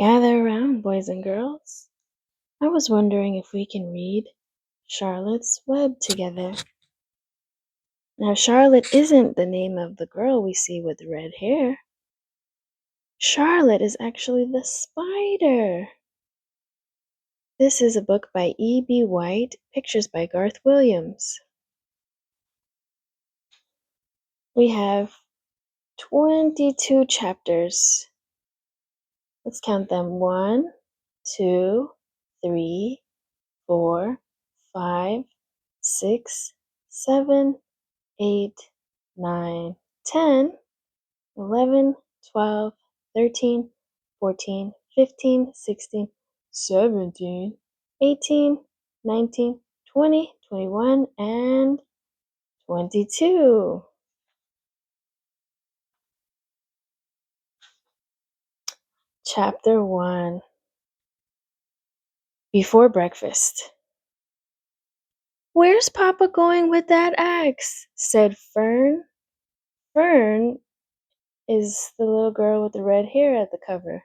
Gather around, boys and girls. I was wondering if we can read Charlotte's Web together. Now, Charlotte isn't the name of the girl we see with red hair. Charlotte is actually the spider. This is a book by E.B. White, pictures by Garth Williams. We have 22 chapters. Let's count them. 1, 2, 3, 4, 5, 6, 7, 8, 9, 10, 11, 12, 13, 14, 15, 16, 17, 18, 19, 20, 21, and 22. Chapter 1. Before breakfast. "Where's Papa going with that axe?" said Fern. Fern is the little girl with the red hair at the cover.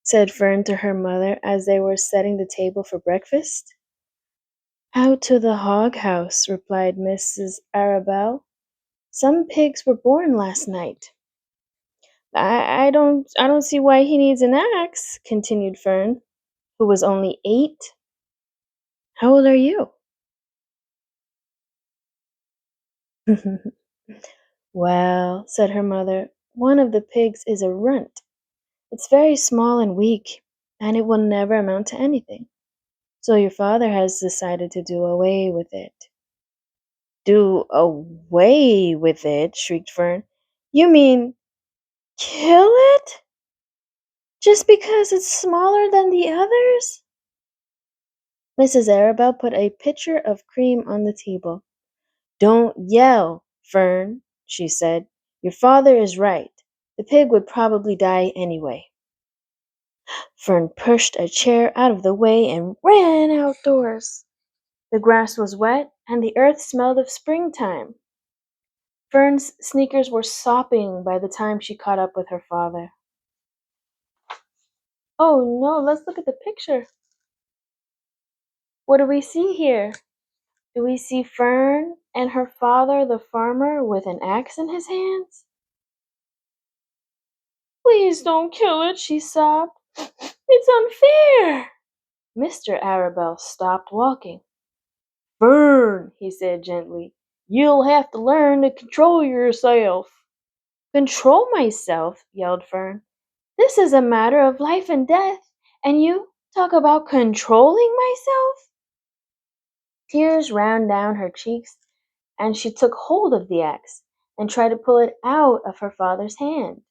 Said Fern to her mother as they were setting the table for breakfast. "Out to the hog house," replied Mrs. Arabelle. "Some pigs were born last night." I don't see why he needs an axe," continued Fern, who was only 8. "How old are you?" "Well," said her mother, "one of the pigs is a runt. It's very small and weak, and it will never amount to anything. So your father has decided to do away with it." "Do away with it?" shrieked Fern. "You mean kill it? Just because it's smaller than the others?" Mrs. Arabelle put a pitcher of cream on the table. "Don't yell, Fern," she said. "Your father is right. The pig would probably die anyway." Fern pushed a chair out of the way and ran outdoors. The grass was wet, and the earth smelled of springtime. Fern's sneakers were sopping by the time she caught up with her father. "Oh no, let's look at the picture. What do we see here? Do we see Fern and her father, the farmer, with an axe in his hands?" "Please don't kill it," she sobbed. "It's unfair." Mr. Arabelle stopped walking. "Fern," he said gently, "you'll have to learn to control yourself." "Control myself?" yelled Fern. "This is a matter of life and death, and you talk about controlling myself?" Tears ran down her cheeks, and she took hold of the axe and tried to pull it out of her father's hand.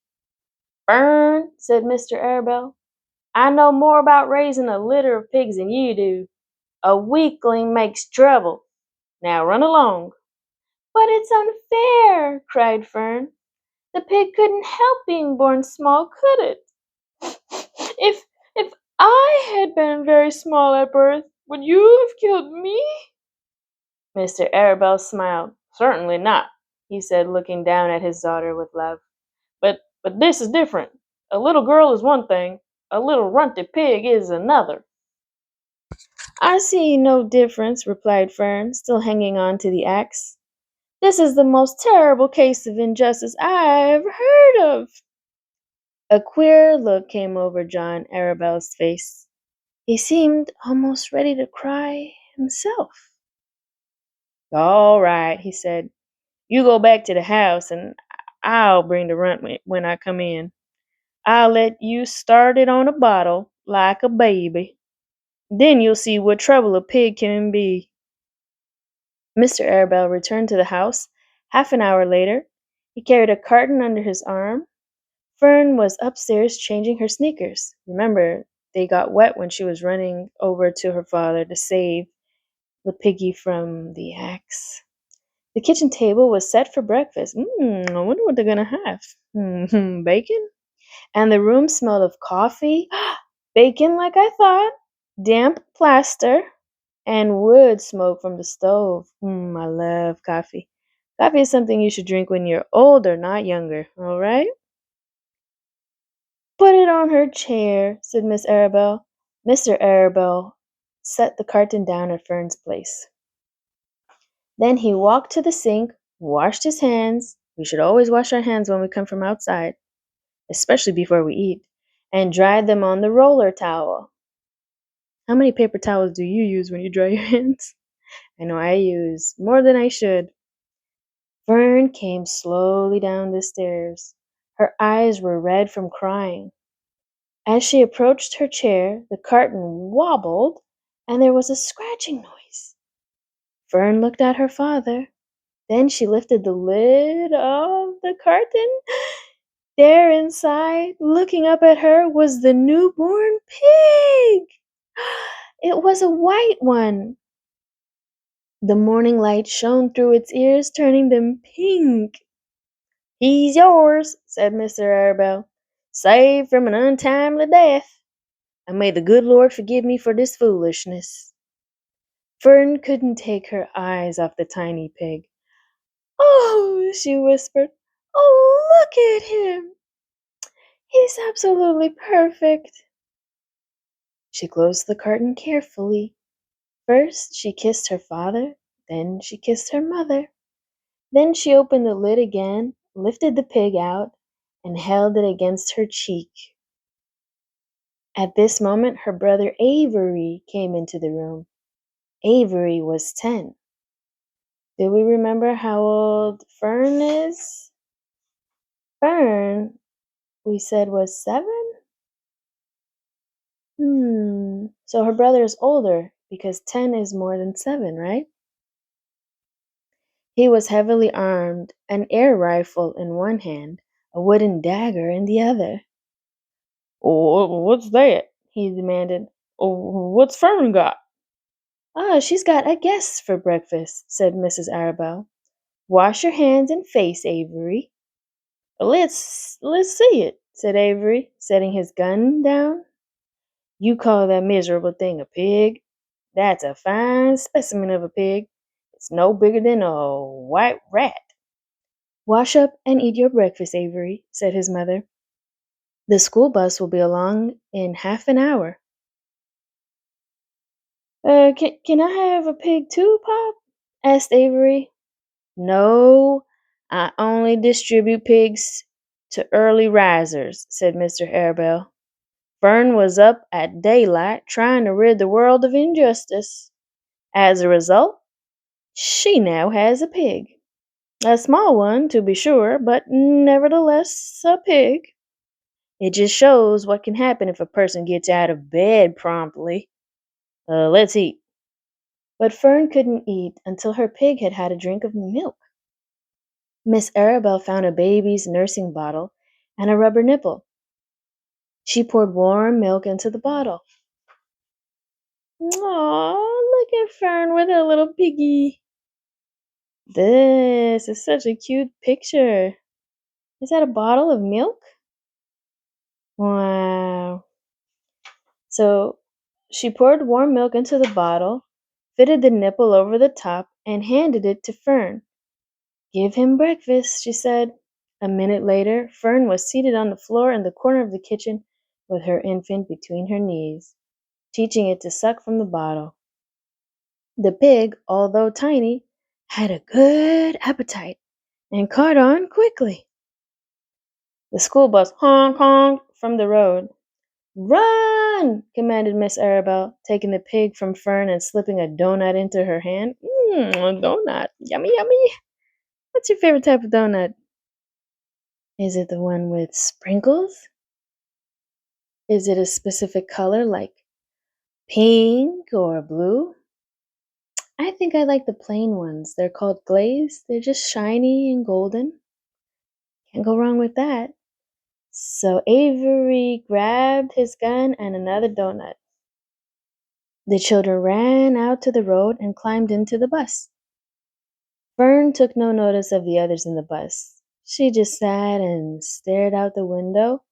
"Fern," said Mr. Arabelle, "I know more about raising a litter of pigs than you do. A weakling makes trouble. Now run along." "But it's unfair," cried Fern. "The pig couldn't help being born small, could it? If I had been very small at birth, would you have killed me?" Mr. Arabelle smiled. "Certainly not," he said, looking down at his daughter with love. But this is different. A little girl is one thing, a little runty pig is another." "I see no difference," replied Fern, still hanging on to the axe. "This is the most terrible case of injustice I ever heard of." A queer look came over John Arabelle's face. He seemed almost ready to cry himself. "All right," he said. "You go back to the house, and I'll bring the runt when I come in. I'll let you start it on a bottle like a baby. Then you'll see what trouble a pig can be." Mr. Arabelle returned to the house. Half an hour later, he carried a carton under his arm. Fern was upstairs changing her sneakers. Remember, they got wet when she was running over to her father to save the piggy from the axe. The kitchen table was set for breakfast. I wonder what they're gonna have. Bacon? And the room smelled of coffee. Bacon, like I thought. Damp plaster. And wood smoke from the stove. I love coffee. Coffee is something you should drink when you're older, not younger, all right? Put it on her chair, said Miss Arabelle. Mr. Arabelle set the carton down at Fern's place. Then he walked to the sink, washed his hands. We should always wash our hands when we come from outside, especially before we eat, and dried them on the roller towel. How many paper towels do you use when you dry your hands? I know I use more than I should. Fern came slowly down the stairs. Her eyes were red from crying. As she approached her chair, the carton wobbled and there was a scratching noise. Fern looked at her father. Then she lifted the lid of the carton. There inside, looking up at her, was the newborn pig. It was a white one. The morning light shone through its ears, turning them pink. "He's yours," said Mr. Arabelle, "saved from an untimely death. And may the good Lord forgive me for this foolishness." Fern couldn't take her eyes off the tiny pig. "Oh," she whispered, "oh, look at him. He's absolutely perfect." She closed the carton carefully. First she kissed her father, then she kissed her mother. Then she opened the lid again, lifted the pig out, and held it against her cheek. At this moment her brother Avery came into the room. Avery was 10. Do we remember how old Fern is? Fern, we said, was 7? So her brother is older because 10 is more than 7, right? He was heavily armed, an air rifle in one hand, a wooden dagger in the other. "Oh, what's that?" he demanded. "Oh, what's Fern got?" "Ah, she's got a guest for breakfast," said Mrs. Arabelle. "Wash your hands and face, Avery." Let's see it," said Avery, setting his gun down. "You call that miserable thing a pig? That's a fine specimen of a pig. It's no bigger than a white rat." "Wash up and eat your breakfast, Avery," said his mother. "The school bus will be along in half an hour." Can I have a pig too, Pop?" asked Avery. "No, I only distribute pigs to early risers," said Mr. Arabelle. "Fern was up at daylight trying to rid the world of injustice. As a result, she now has a pig. A small one, to be sure, but nevertheless a pig. It just shows what can happen if a person gets out of bed promptly. Let's eat." But Fern couldn't eat until her pig had had a drink of milk. Miss Arabelle found a baby's nursing bottle and a rubber nipple. She poured warm milk into the bottle. Aw, look at Fern with her little piggy. This is such a cute picture. Is that a bottle of milk? Wow. So she poured warm milk into the bottle, fitted the nipple over the top, and handed it to Fern. "Give him breakfast," she said. A minute later, Fern was seated on the floor in the corner of the kitchen with her infant between her knees, teaching it to suck from the bottle. The pig, although tiny, had a good appetite and caught on quickly. The school bus honked from the road. "Run!" commanded Miss Arabelle, taking the pig from Fern and slipping a donut into her hand. A donut. Yummy, yummy. What's your favorite type of donut? Is it the one with sprinkles? Is it a specific color like pink or blue? I think I like the plain ones. They're called glazed. They're just shiny and golden. Can't go wrong with that. So Avery grabbed his gun and another donut. The children ran out to the road and climbed into the bus. Fern took no notice of the others in the bus. She just sat and stared out the window,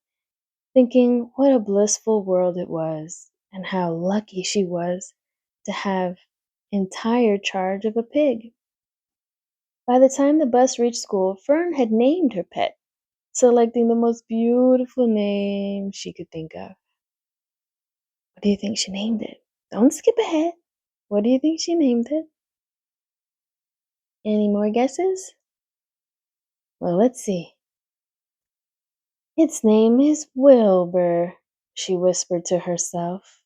thinking what a blissful world it was and how lucky she was to have entire charge of a pig. By the time the bus reached school, Fern had named her pet, selecting the most beautiful name she could think of. What do you think she named it? Don't skip ahead. What do you think she named it? Any more guesses? Well, let's see. Its name is Wilbur, she whispered to herself.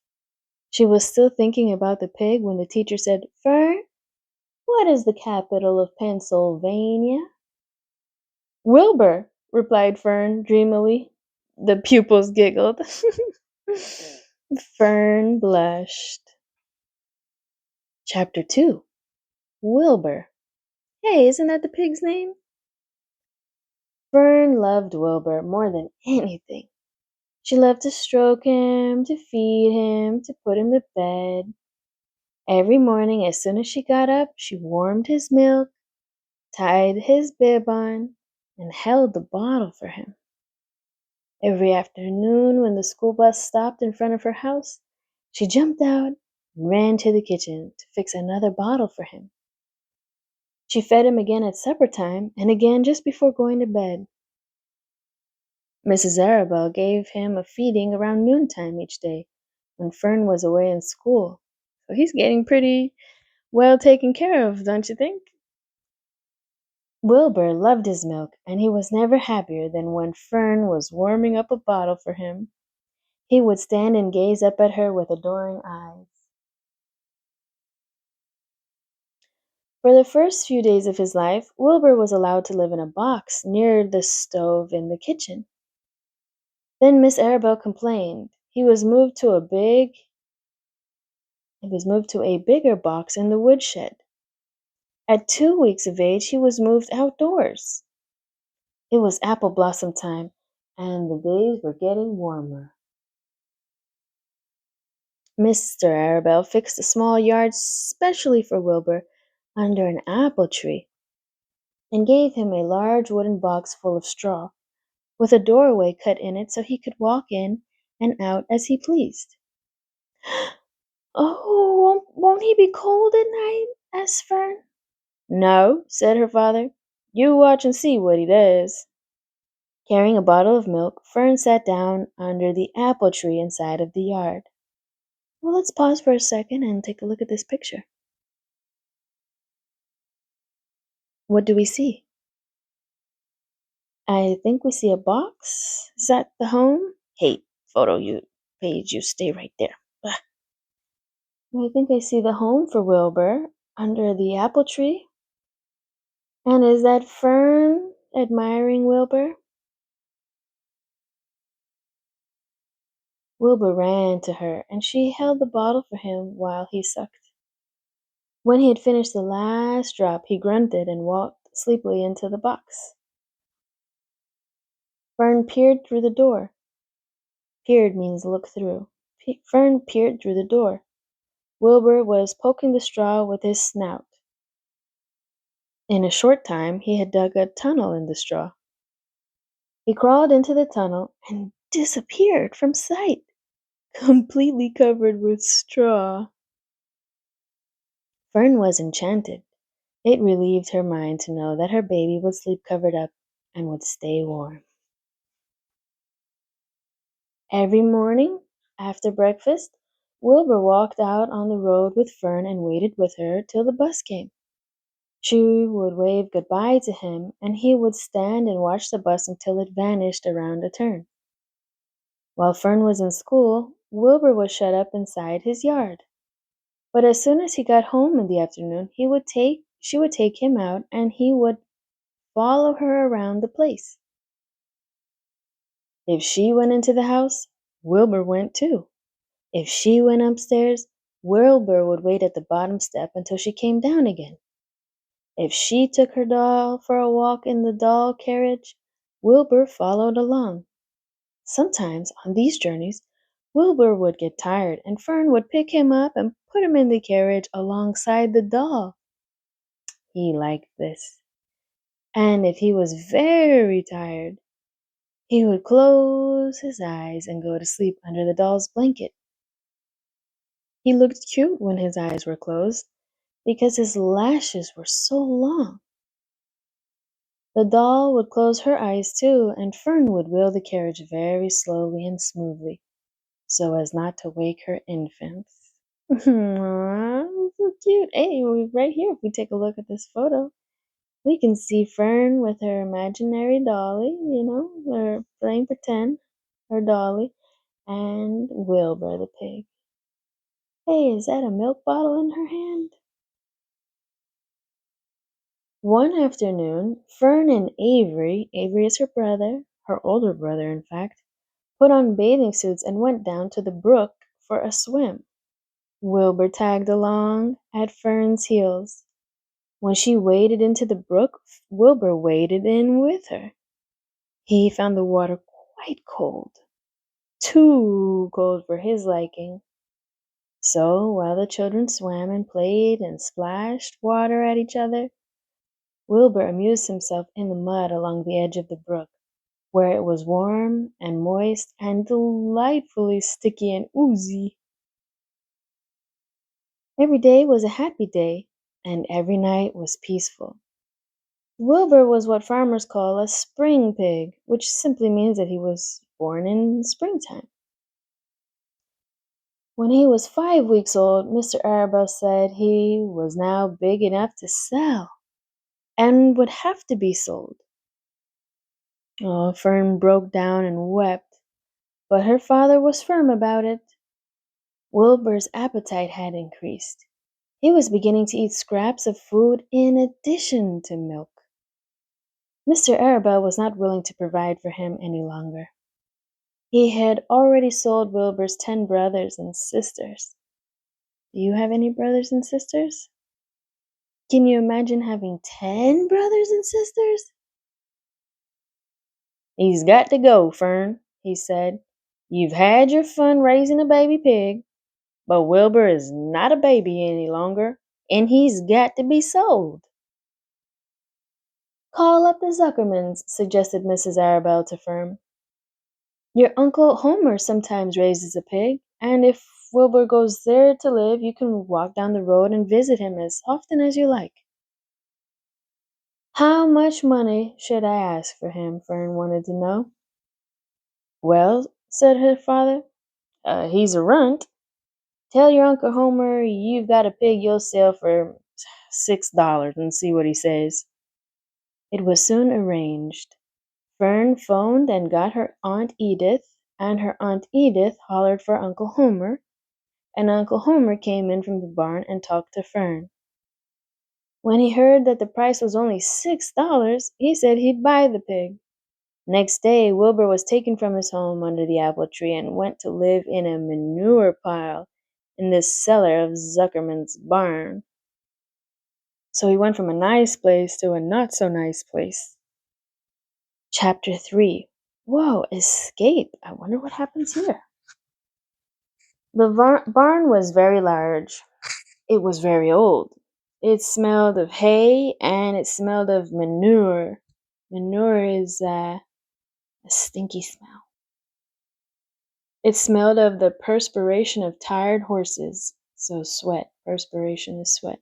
She was still thinking about the pig when the teacher said, Fern, what is the capital of Pennsylvania? Wilbur, replied Fern dreamily. The pupils giggled. Fern blushed. Chapter 2. Wilbur. Hey, isn't that the pig's name? Fern loved Wilbur more than anything. She loved to stroke him, to feed him, to put him to bed. Every morning, as soon as she got up, she warmed his milk, tied his bib on, and held the bottle for him. Every afternoon, when the school bus stopped in front of her house, she jumped out and ran to the kitchen to fix another bottle for him. She fed him again at supper time and again just before going to bed. Mrs. Arabelle gave him a feeding around noontime each day when Fern was away in school. So he's getting pretty well taken care of, don't you think? Wilbur loved his milk, and he was never happier than when Fern was warming up a bottle for him. He would stand and gaze up at her with adoring eyes. For the first few days of his life, Wilbur was allowed to live in a box near the stove in the kitchen. Then Miss Arabelle complained. He was moved to a bigger box in the woodshed. At 2 weeks of age, he was moved outdoors. It was apple blossom time, and the days were getting warmer. Mr. Arabelle fixed a small yard specially for Wilbur under an apple tree and gave him a large wooden box full of straw, with a doorway cut in it so he could walk in and out as he pleased. Oh, won't he be cold at night? Asked Fern. No, said her father. You watch and see what he does. Carrying a bottle of milk, Fern sat down under the apple tree inside of the yard. Well, let's pause for a second and take a look at this picture. What do we see? I think we see a box. Is that the home? Hey, page, you stay right there. Ugh. I think I see the home for Wilbur under the apple tree. And is that Fern admiring Wilbur? Wilbur ran to her, and she held the bottle for him while he sucked. When he had finished the last drop, he grunted and walked sleepily into the box. Fern peered through the door. Peered means look through. Fern peered through the door. Wilbur was poking the straw with his snout. In a short time, he had dug a tunnel in the straw. He crawled into the tunnel and disappeared from sight, completely covered with straw. Fern was enchanted. It relieved her mind to know that her baby would sleep covered up and would stay warm. Every morning, after breakfast, Wilbur walked out on the road with Fern and waited with her till the bus came. She would wave goodbye to him, and he would stand and watch the bus until it vanished around a turn. While Fern was in school, Wilbur was shut up inside his yard. But as soon as he got home in the afternoon, she would take him out and he would follow her around the place. If she went into the house, Wilbur went too. If she went upstairs, Wilbur would wait at the bottom step until she came down again. If she took her doll for a walk in the doll carriage, Wilbur followed along. Sometimes on these journeys, Wilbur would get tired and Fern would pick him up and put him in the carriage alongside the doll. He liked this. And if he was very tired, he would close his eyes and go to sleep under the doll's blanket. He looked cute when his eyes were closed because his lashes were so long. The doll would close her eyes too, and Fern would wheel the carriage very slowly and smoothly, so as not to wake her infants. Aww, so cute. Hey, right here, if we take a look at this photo, we can see Fern with her imaginary dolly, or playing pretend, her dolly, and Wilbur the pig. Hey, is that a milk bottle in her hand? One afternoon, Fern and Avery is her brother, her older brother, in fact, put on bathing suits and went down to the brook for a swim. Wilbur tagged along at Fern's heels. When she waded into the brook, Wilbur waded in with her. He found the water quite cold, too cold for his liking. So, while the children swam and played and splashed water at each other, Wilbur amused himself in the mud along the edge of the brook, where it was warm and moist and delightfully sticky and oozy. Every day was a happy day, and every night was peaceful. Wilbur was what farmers call a spring pig, which simply means that he was born in springtime. When he was 5 weeks old, Mr. Arabelle said he was now big enough to sell and would have to be sold. Oh, Fern broke down and wept, but her father was firm about it. Wilbur's appetite had increased. He was beginning to eat scraps of food in addition to milk. Mr. Arabelle was not willing to provide for him any longer. He had already sold Wilbur's 10 brothers and sisters. Do you have any brothers and sisters? Can you imagine having 10 brothers and sisters? He's got to go, Fern, he said. You've had your fun raising a baby pig, but Wilbur is not a baby any longer, and he's got to be sold. Call up the Zuckermans, suggested Mrs. Arabelle to Fern. Your Uncle Homer sometimes raises a pig, and if Wilbur goes there to live, you can walk down the road and visit him as often as you like. How much money should I ask for him? Fern wanted to know. Well, said her father, he's a runt. Tell your Uncle Homer you've got a pig you'll sell for $6 and see what he says. It was soon arranged. Fern phoned and got her Aunt Edith, and her Aunt Edith hollered for Uncle Homer, and Uncle Homer came in from the barn and talked to Fern. When he heard that the price was only $6, he said he'd buy the pig. Next day, Wilbur was taken from his home under the apple tree and went to live in a manure pile in the cellar of Zuckerman's barn. So he went from a nice place to a not so nice place. Chapter 3. Whoa, escape. I wonder what happens here. The barn was very large. It was very old. It smelled of hay and it smelled of manure. Manure is a stinky smell. It smelled of the perspiration of tired horses. So sweat, perspiration is sweat.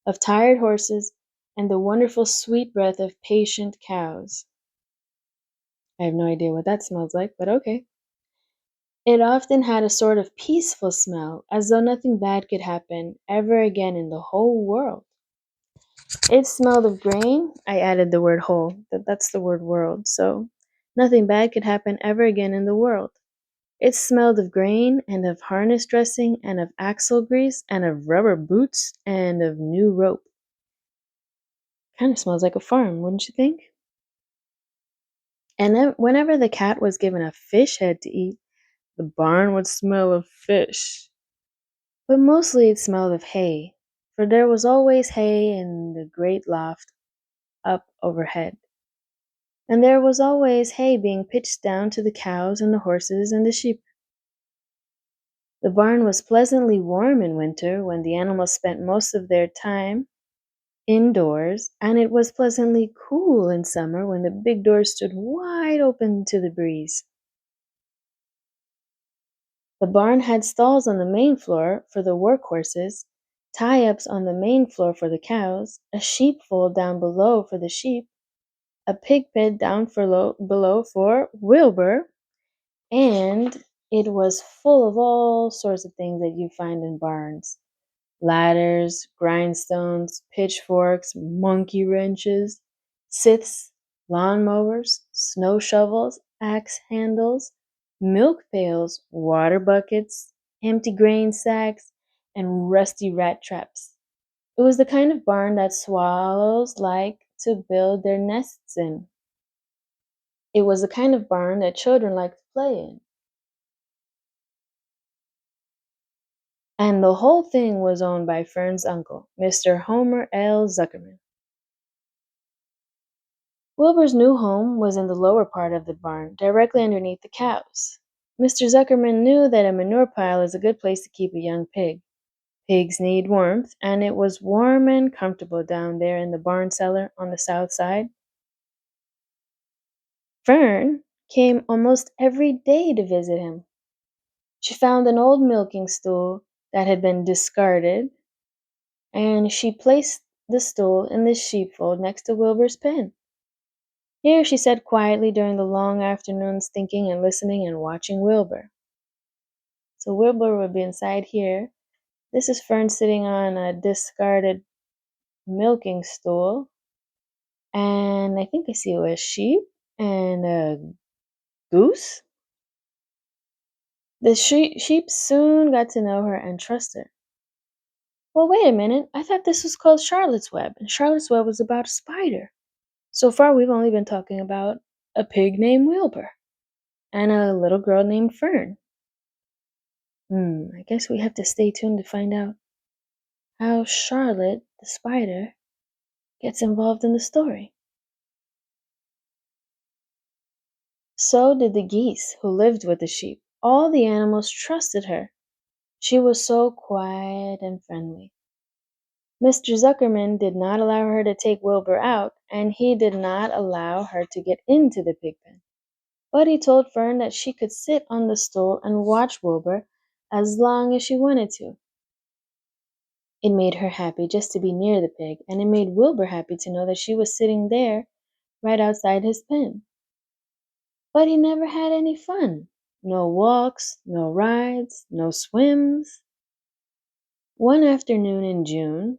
Of tired horses and the wonderful sweet breath of patient cows. I have no idea what that smells like, but okay. It often had a sort of peaceful smell, as though nothing bad could happen ever again in the whole world. It smelled of grain. I added the word whole. That's the word world. So nothing bad could happen ever again in the world. It smelled of grain and of harness dressing and of axle grease and of rubber boots and of new rope. Kind of smells like a farm, wouldn't you think? And then whenever the cat was given a fish head to eat, the barn would smell of fish. But mostly it smelled of hay, for there was always hay in the great loft up overhead. And there was always hay being pitched down to the cows and the horses and the sheep. The barn was pleasantly warm in winter when the animals spent most of their time indoors, and it was pleasantly cool in summer when the big doors stood wide open to the breeze. The barn had stalls on the main floor for the work horses, tie-ups on the main floor for the cows, a sheepfold down below for the sheep, a pig pen down below for Wilbur, and it was full of all sorts of things that you find in barns: ladders, grindstones, pitchforks, monkey wrenches, scythes, lawnmowers, snow shovels, axe handles, milk pails, water buckets, empty grain sacks, and rusty rat traps. It was the kind of barn that swallows like to build their nests in. It was the kind of barn that children like to play in. And the whole thing was owned by Fern's uncle, Mr. Homer L. Zuckerman. Wilbur's new home was in the lower part of the barn, directly underneath the cows. Mr. Zuckerman knew that a manure pile is a good place to keep a young pig. Pigs need warmth, and it was warm and comfortable down there in the barn cellar on the south side. Fern came almost every day to visit him. She found an old milking stool that had been discarded, and she placed the stool in the sheepfold next to Wilbur's pen. Here she sat quietly during the long afternoons, thinking and listening and watching Wilbur. So Wilbur would be inside here. This is Fern sitting on a discarded milking stool, and I think I see a sheep and a goose. The sheep soon got to know her and trust her. Well, wait a minute. I thought this was called Charlotte's Web, and Charlotte's Web was about a spider. So far, we've only been talking about a pig named Wilbur and a little girl named Fern. I guess we have to stay tuned to find out how Charlotte, the spider, gets involved in the story. So did the geese who lived with the sheep. All the animals trusted her. She was so quiet and friendly. Mr. Zuckerman did not allow her to take Wilbur out, and he did not allow her to get into the pig pen. But he told Fern that she could sit on the stool and watch Wilbur as long as she wanted to. It made her happy just to be near the pig, and it made Wilbur happy to know that she was sitting there right outside his pen. But he never had any fun. No walks, no rides, no swims. One afternoon in June,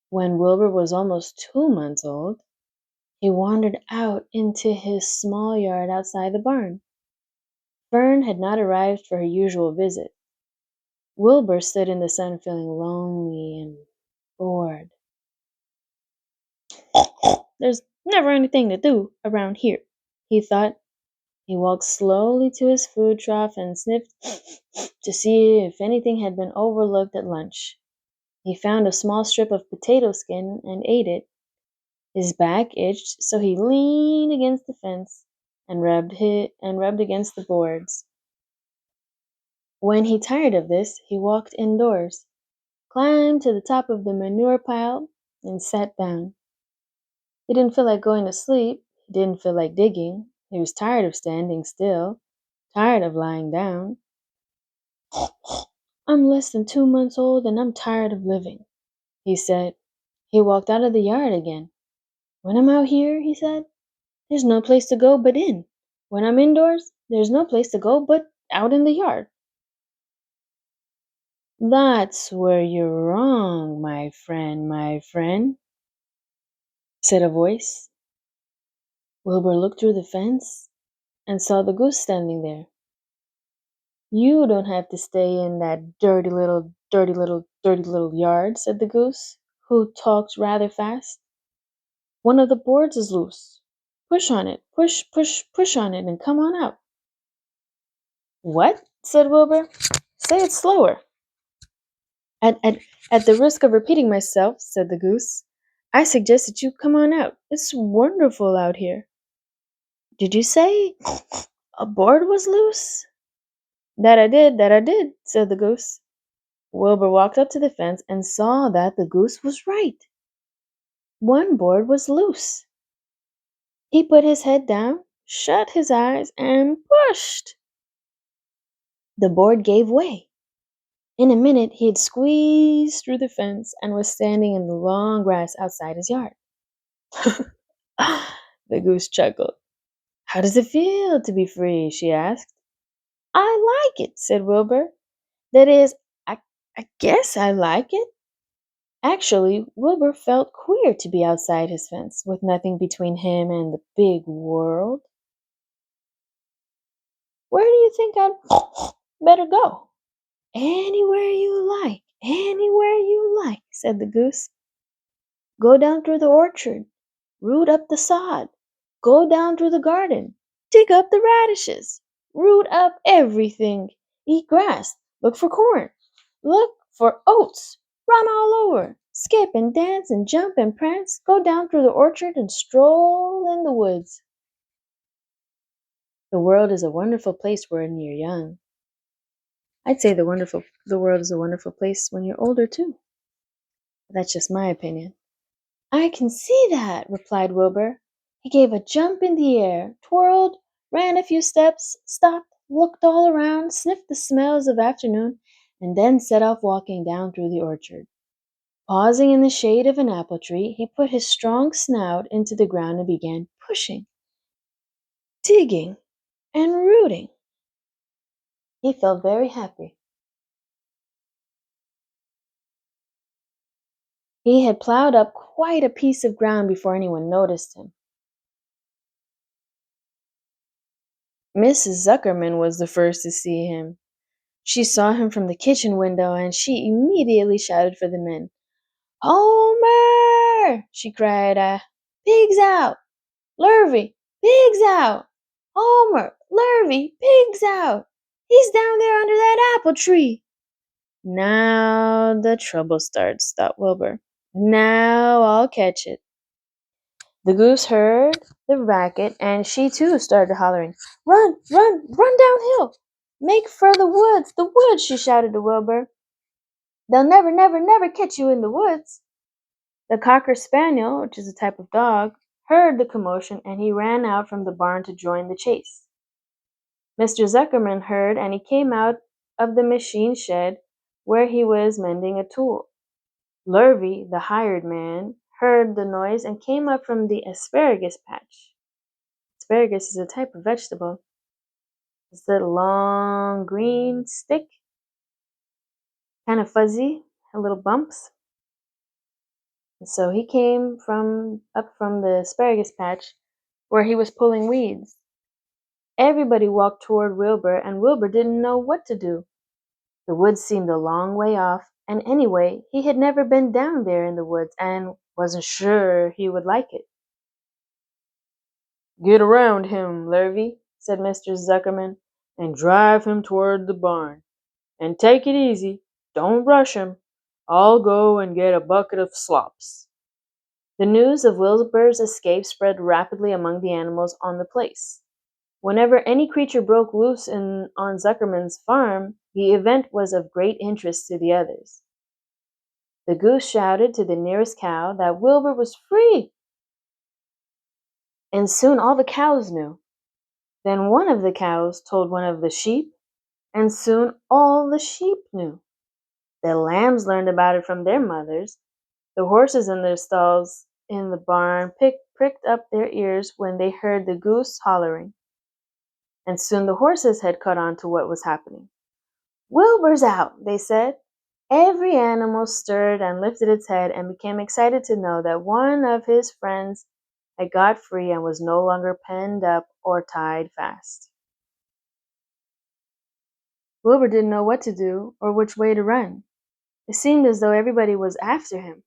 when Wilbur was almost 2 months old, he wandered out into his small yard outside the barn. Fern had not arrived for her usual visit. Wilbur stood in the sun feeling lonely and bored. There's never anything to do around here, he thought. He walked slowly to his food trough and sniffed to see if anything had been overlooked at lunch. He found a small strip of potato skin and ate it. His back itched, so he leaned against the fence and rubbed against the boards. When he tired of this, he walked indoors, climbed to the top of the manure pile, and sat down. He didn't feel like going to sleep. He didn't feel like digging. He was tired of standing still, tired of lying down. I'm less than 2 months old and I'm tired of living, he said. He walked out of the yard again. When I'm out here, he said, there's no place to go but in. When I'm indoors, there's no place to go but out in the yard. That's where you're wrong, my friend, said a voice. Wilbur looked through the fence and saw the goose standing there. You don't have to stay in that dirty little yard, said the goose, who talked rather fast. One of the boards is loose. Push on it, push on it, and come on out. What? Said Wilbur. Say it slower. At the risk of repeating myself, said the goose, I suggest that you come on out. It's wonderful out here. Did you say a board was loose? That I did, said the goose. Wilbur walked up to the fence and saw that the goose was right. One board was loose. He put his head down, shut his eyes, and pushed. The board gave way. In a minute, he had squeezed through the fence and was standing in the long grass outside his yard. The goose chuckled. How does it feel to be free? She asked. I like it, said Wilbur. That is, I guess I like it. Actually, Wilbur felt queer to be outside his fence, with nothing between him and the big world. Where do you think I'd better go? Anywhere you like, said the goose. Go down through the orchard, root up the sod, go down through the garden, dig up the radishes, root up everything, eat grass, look for corn, look for oats, run all over, skip and dance and jump and prance, go down through the orchard and stroll in the woods. The world is a wonderful place when you're young. I'd say the world is a wonderful place when you're older too. That's just my opinion. I can see that, replied Wilbur. He gave a jump in the air, twirled, ran a few steps, stopped, looked all around, sniffed the smells of afternoon, and then set off walking down through the orchard. Pausing in the shade of an apple tree, he put his strong snout into the ground and began pushing, digging, and rooting. He felt very happy. He had plowed up quite a piece of ground before anyone noticed him. Mrs. Zuckerman was the first to see him. She saw him from the kitchen window and she immediately shouted for the men. Homer! She cried, pigs out! Lurvy, pigs out! Homer, Lurvy, pigs out! He's down there under that apple tree! Now the trouble starts, thought Wilbur. Now I'll catch it. The goose heard the racket and she too started hollering. Run, run, run downhill! Make for the woods, she shouted to Wilbur. They'll never, never, never catch you in the woods. The cocker spaniel, which is a type of dog, heard the commotion and he ran out from the barn to join the chase. Mr. Zuckerman heard and he came out of the machine shed where he was mending a tool. Lurvy, the hired man, heard the noise and came up from the asparagus patch. Asparagus is a type of vegetable. It's a long green stick, kind of fuzzy, had little bumps. So he came up from the asparagus patch where he was pulling weeds. Everybody walked toward Wilbur, and Wilbur didn't know what to do. The woods seemed a long way off, and anyway, he had never been down there in the woods and wasn't sure he would like it. Get around him, Lurvy, said Mr. Zuckerman, and drive him toward the barn. And take it easy. Don't rush him. I'll go and get a bucket of slops. The news of Wilbur's escape spread rapidly among the animals on the place. Whenever any creature broke loose on Zuckerman's farm, the event was of great interest to the others. The goose shouted to the nearest cow that Wilbur was free, and soon all the cows knew. Then one of the cows told one of the sheep, and soon all the sheep knew. The lambs learned about it from their mothers. The horses in their stalls in the barn pricked up their ears when they heard the goose hollering. And soon the horses had caught on to what was happening. Wilbur's out, they said. Every animal stirred and lifted its head and became excited to know that one of his friends had got free and was no longer penned up or tied fast. Wilbur didn't know what to do or which way to run. It seemed as though everybody was after him.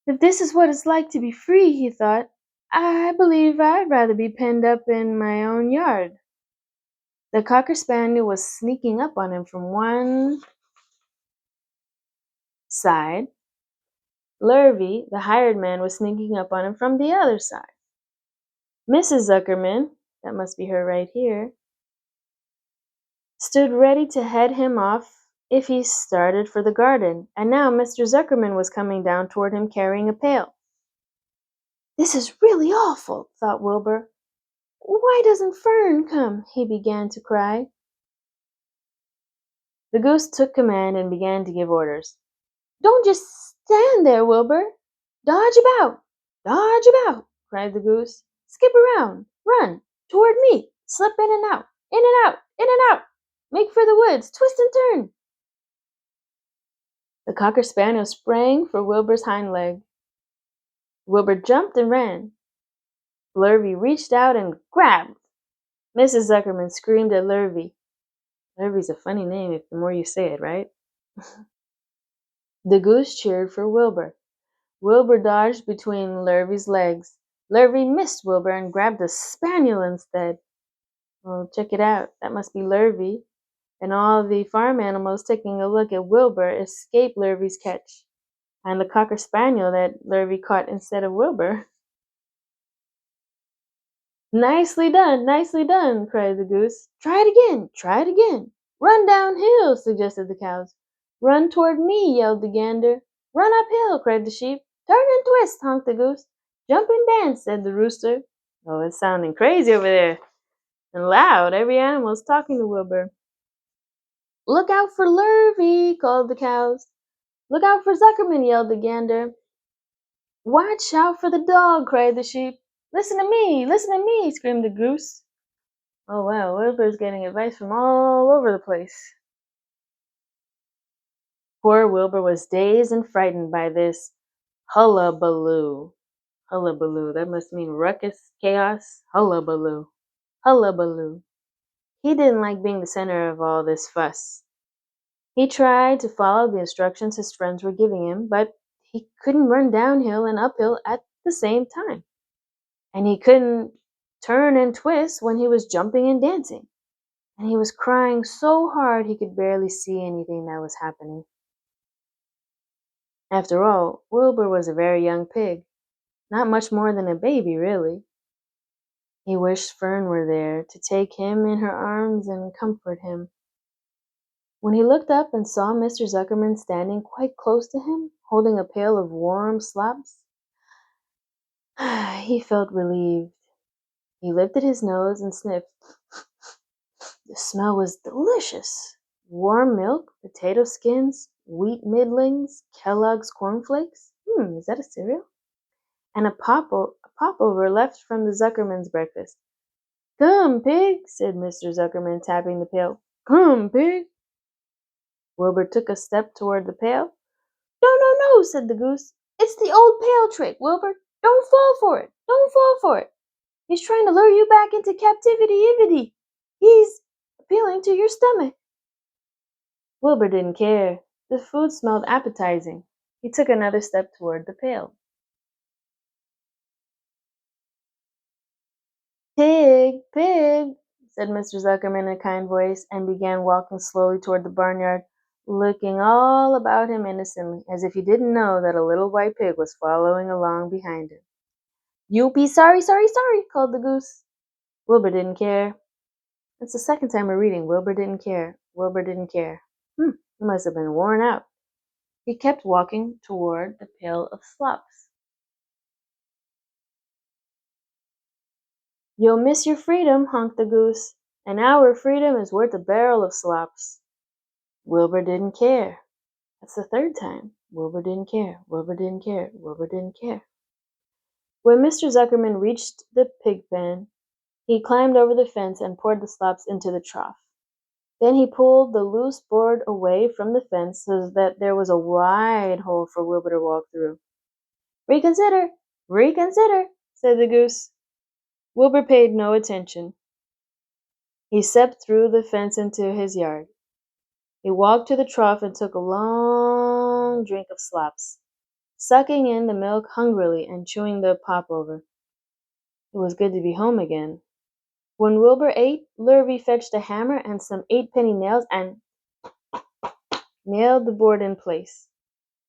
If this is what it's like to be free, he thought, I believe I'd rather be penned up in my own yard. The cocker spaniel was sneaking up on him from one side. Lurvy, the hired man, was sneaking up on him from the other side. Mrs. Zuckerman, that must be her right here, stood ready to head him off if he started for the garden, and now Mr. Zuckerman was coming down toward him carrying a pail. This is really awful, thought Wilbur. Why doesn't Fern come? He began to cry. The goose took command and began to give orders. Don't just stand there, Wilbur. Dodge about, cried the goose. Skip around, run, toward me, slip in and out, in and out, in and out. Make for the woods, twist and turn. The cocker spaniel sprang for Wilbur's hind leg. Wilbur jumped and ran. Lurvy reached out and grabbed. Mrs. Zuckerman screamed at Lurvy. Lurvy's a funny name if the more you say it, right? The goose cheered for Wilbur. Wilbur dodged between Lurvy's legs. Lurvy missed Wilbur and grabbed a spaniel instead. Well, check it out. That must be Lurvy. And all the farm animals taking a look at Wilbur escaped Lurvy's catch. And the cocker spaniel that Lurvy caught instead of Wilbur. Nicely done, cried the goose. Try it again. Run downhill, suggested the cows. Run toward me, yelled the gander. Run uphill, cried the sheep. Turn and twist, honked the goose. Jump and dance, said the rooster. Oh, it's sounding crazy over there. And loud, every animal's talking to Wilbur. Look out for Lurvy, called the cows. Look out for Zuckerman, yelled the gander. Watch out for the dog, cried the sheep. Listen to me, screamed the goose. Oh wow, Wilbur's getting advice from all over the place. Poor Wilbur was dazed and frightened by this hullabaloo. Hullabaloo, that must mean ruckus, chaos, hullabaloo. Hullabaloo. He didn't like being the center of all this fuss. He tried to follow the instructions his friends were giving him, but he couldn't run downhill and uphill at the same time. And he couldn't turn and twist when he was jumping and dancing. And he was crying so hard he could barely see anything that was happening. After all, Wilbur was a very young pig, not much more than a baby, really. He wished Fern were there to take him in her arms and comfort him. When he looked up and saw Mr. Zuckerman standing quite close to him, holding a pail of warm slops, he felt relieved. He lifted his nose and sniffed. The smell was delicious. Warm milk, potato skins, wheat middlings, Kellogg's cornflakes. Is that a cereal? And a popover left from the Zuckerman's breakfast. Come, pig, said Mr. Zuckerman, tapping the pail. Come, pig. Wilbur took a step toward the pail. No, said the goose. It's the old pail trick, Wilbur. Don't fall for it. He's trying to lure you back into captivity. He's appealing to your stomach. Wilbur didn't care. The food smelled appetizing. He took another step toward the pail. Pig, said Mr. Zuckerman in a kind voice, and began walking slowly toward the barnyard, looking all about him innocently, as if he didn't know that a little white pig was following along behind him. You'll be sorry, called the goose. Wilbur didn't care. It's the second time we're reading Wilbur didn't care. He must have been worn out. He kept walking toward the pail of slops. You'll miss your freedom, honked the goose. An hour of freedom is worth a barrel of slops. Wilbur didn't care. That's the third time. Wilbur didn't care. When Mr. Zuckerman reached the pig pen, he climbed over the fence and poured the slops into the trough. Then he pulled the loose board away from the fence so that there was a wide hole for Wilbur to walk through. Reconsider, said the goose. Wilbur paid no attention. He stepped through the fence into his yard. He walked to the trough and took a long drink of slops, sucking in the milk hungrily and chewing the popover. It was good to be home again. When Wilbur ate, Lurvy fetched a hammer and some 8-penny nails and nailed the board in place.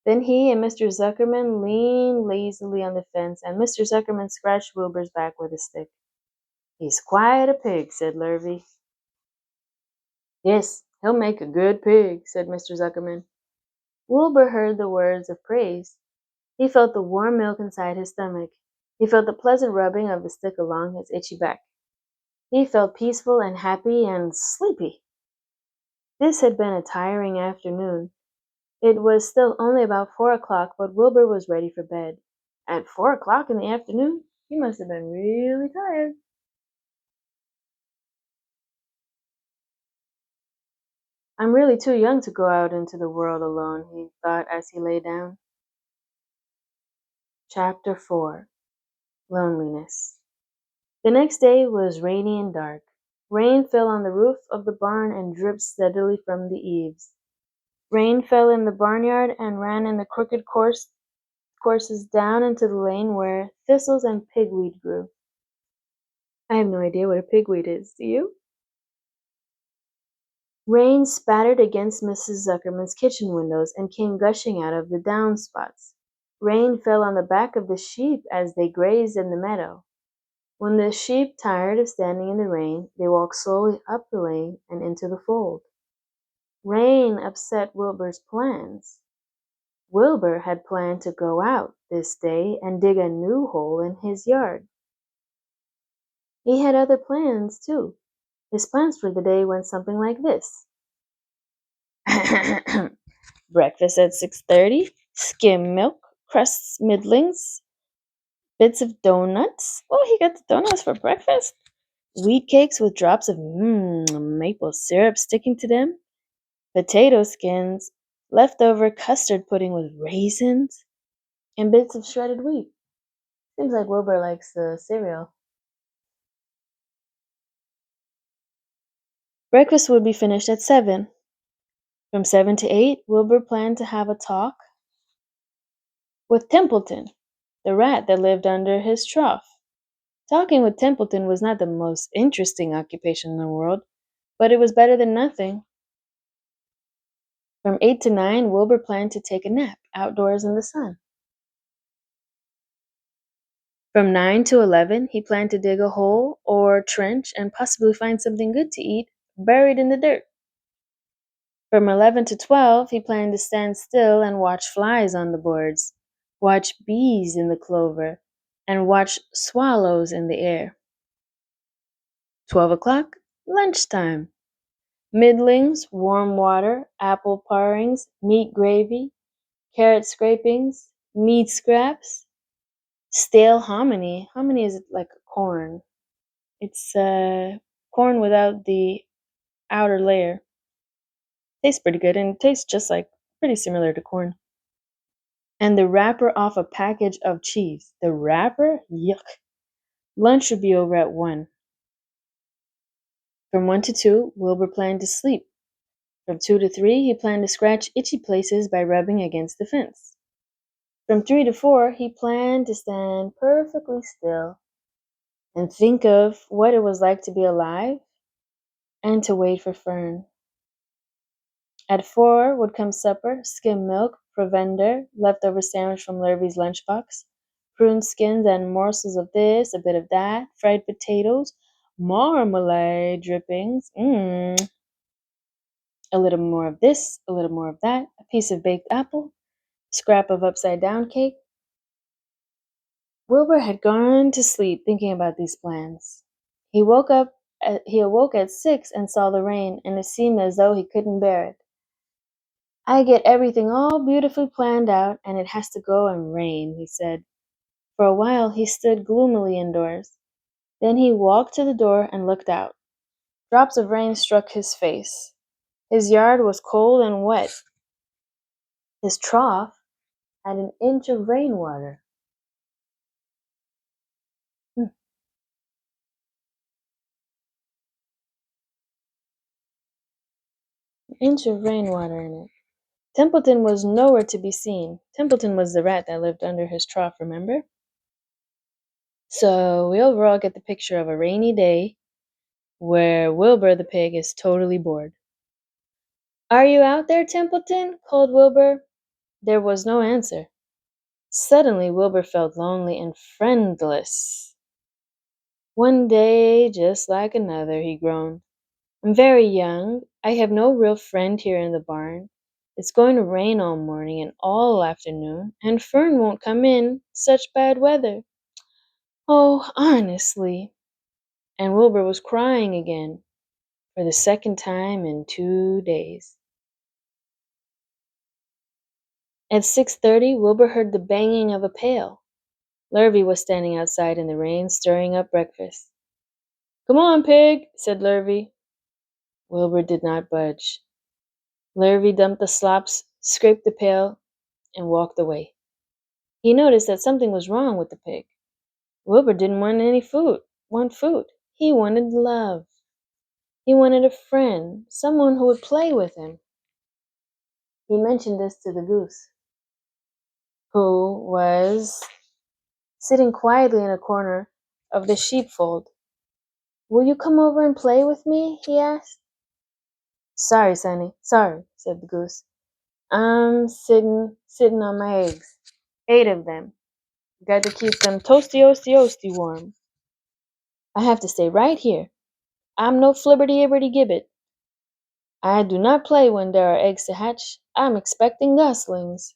Then he and Mr. Zuckerman leaned lazily on the fence, and Mr. Zuckerman scratched Wilbur's back with a stick. He's quite a pig, said Lurvy. Yes, he'll make a good pig, said Mr. Zuckerman. Wilbur heard the words of praise. He felt the warm milk inside his stomach. He felt the pleasant rubbing of the stick along his itchy back. He felt peaceful and happy and sleepy. This had been a tiring afternoon. It was still only about 4 o'clock, but Wilbur was ready for bed. At 4 o'clock in the afternoon? He must have been really tired. I'm really too young to go out into the world alone, he thought as he lay down. Chapter 4. Loneliness. The next day was rainy and dark. Rain fell on the roof of the barn and dripped steadily from the eaves. Rain fell in the barnyard and ran in the crooked courses down into the lane where thistles and pigweed grew. I have no idea what a pigweed is, do you? Rain spattered against Mrs. Zuckerman's kitchen windows and came gushing out of the downspouts. Rain fell on the back of the sheep as they grazed in the meadow. When the sheep tired of standing in the rain, they walked slowly up the lane and into the fold. Rain upset Wilbur's plans. Wilbur had planned to go out this day and dig a new hole in his yard. He had other plans, too. His plans for the day went something like this. Breakfast at 6:30, skim milk, crusts, middlings, bits of donuts. Oh, he got the donuts for breakfast. Wheat cakes with drops of maple syrup sticking to them. Potato skins, leftover custard pudding with raisins, and bits of shredded wheat. Seems like Wilbur likes the cereal. Breakfast would be finished at 7. From 7 to 8, Wilbur planned to have a talk with Templeton, the rat that lived under his trough. Talking with Templeton was not the most interesting occupation in the world, but it was better than nothing. From 8 to 9, Wilbur planned to take a nap outdoors in the sun. From 9 to 11, he planned to dig a hole or trench and possibly find something good to eat buried in the dirt. From 11 to 12, he planned to stand still and watch flies on the boards, watch bees in the clover, and watch swallows in the air. 12 o'clock, lunchtime. Middlings, warm water, apple parings, meat gravy, carrot scrapings, meat scraps, stale hominy. Hominy is like corn. It's corn without the outer layer. Tastes pretty good and tastes just like pretty similar to corn. And the wrapper off a package of cheese. The wrapper? Yuck. Lunch would be over at 1. From 1 to 2, Wilbur planned to sleep. From 2 to 3, he planned to scratch itchy places by rubbing against the fence. From 3 to 4, he planned to stand perfectly still and think of what it was like to be alive and to wait for Fern. At 4 would come supper, skim milk, provender, leftover sandwich from Lurvy's lunchbox, prune skins and morsels of this, a bit of that, fried potatoes, marmalade drippings, a little more of this, a little more of that, a piece of baked apple, scrap of upside down cake. Wilbur had gone to sleep thinking about these plans. He awoke at 6 and saw the rain, and it seemed as though he couldn't bear it. I get everything all beautifully planned out, and it has to go and rain, he said. For a while he stood gloomily indoors. Then he walked to the door and looked out. Drops of rain struck his face. His yard was cold and wet. His trough had an inch of rainwater. An inch of rainwater in it. Templeton was nowhere to be seen. Templeton was the rat that lived under his trough, remember? So we overall get the picture of a rainy day where Wilbur the pig is totally bored. Are you out there, Templeton? Called Wilbur. There was no answer. Suddenly, Wilbur felt lonely and friendless. One day, just like another, he groaned. I'm very young. I have no real friend here in the barn. It's going to rain all morning and all afternoon, and Fern won't come in. Such bad weather. Oh, honestly. And Wilbur was crying again for the second time in 2 days. At 6:30, Wilbur heard the banging of a pail. Lurvy was standing outside in the rain, stirring up breakfast. Come on, pig, said Lurvy. Wilbur did not budge. Lurvy dumped the slops, scraped the pail, and walked away. He noticed that something was wrong with the pig. Wilbur didn't want food. He wanted love. He wanted a friend, someone who would play with him. He mentioned this to the goose, who was sitting quietly in a corner of the sheepfold. Will you come over and play with me? He asked. Sorry, Sonny. Sorry, said the goose. I'm sitting on my eggs. 8 of them. Got to keep them toasty warm. I have to stay right here. I'm no flibberty-ibberty-gibbet. I do not play when there are eggs to hatch. I'm expecting goslings.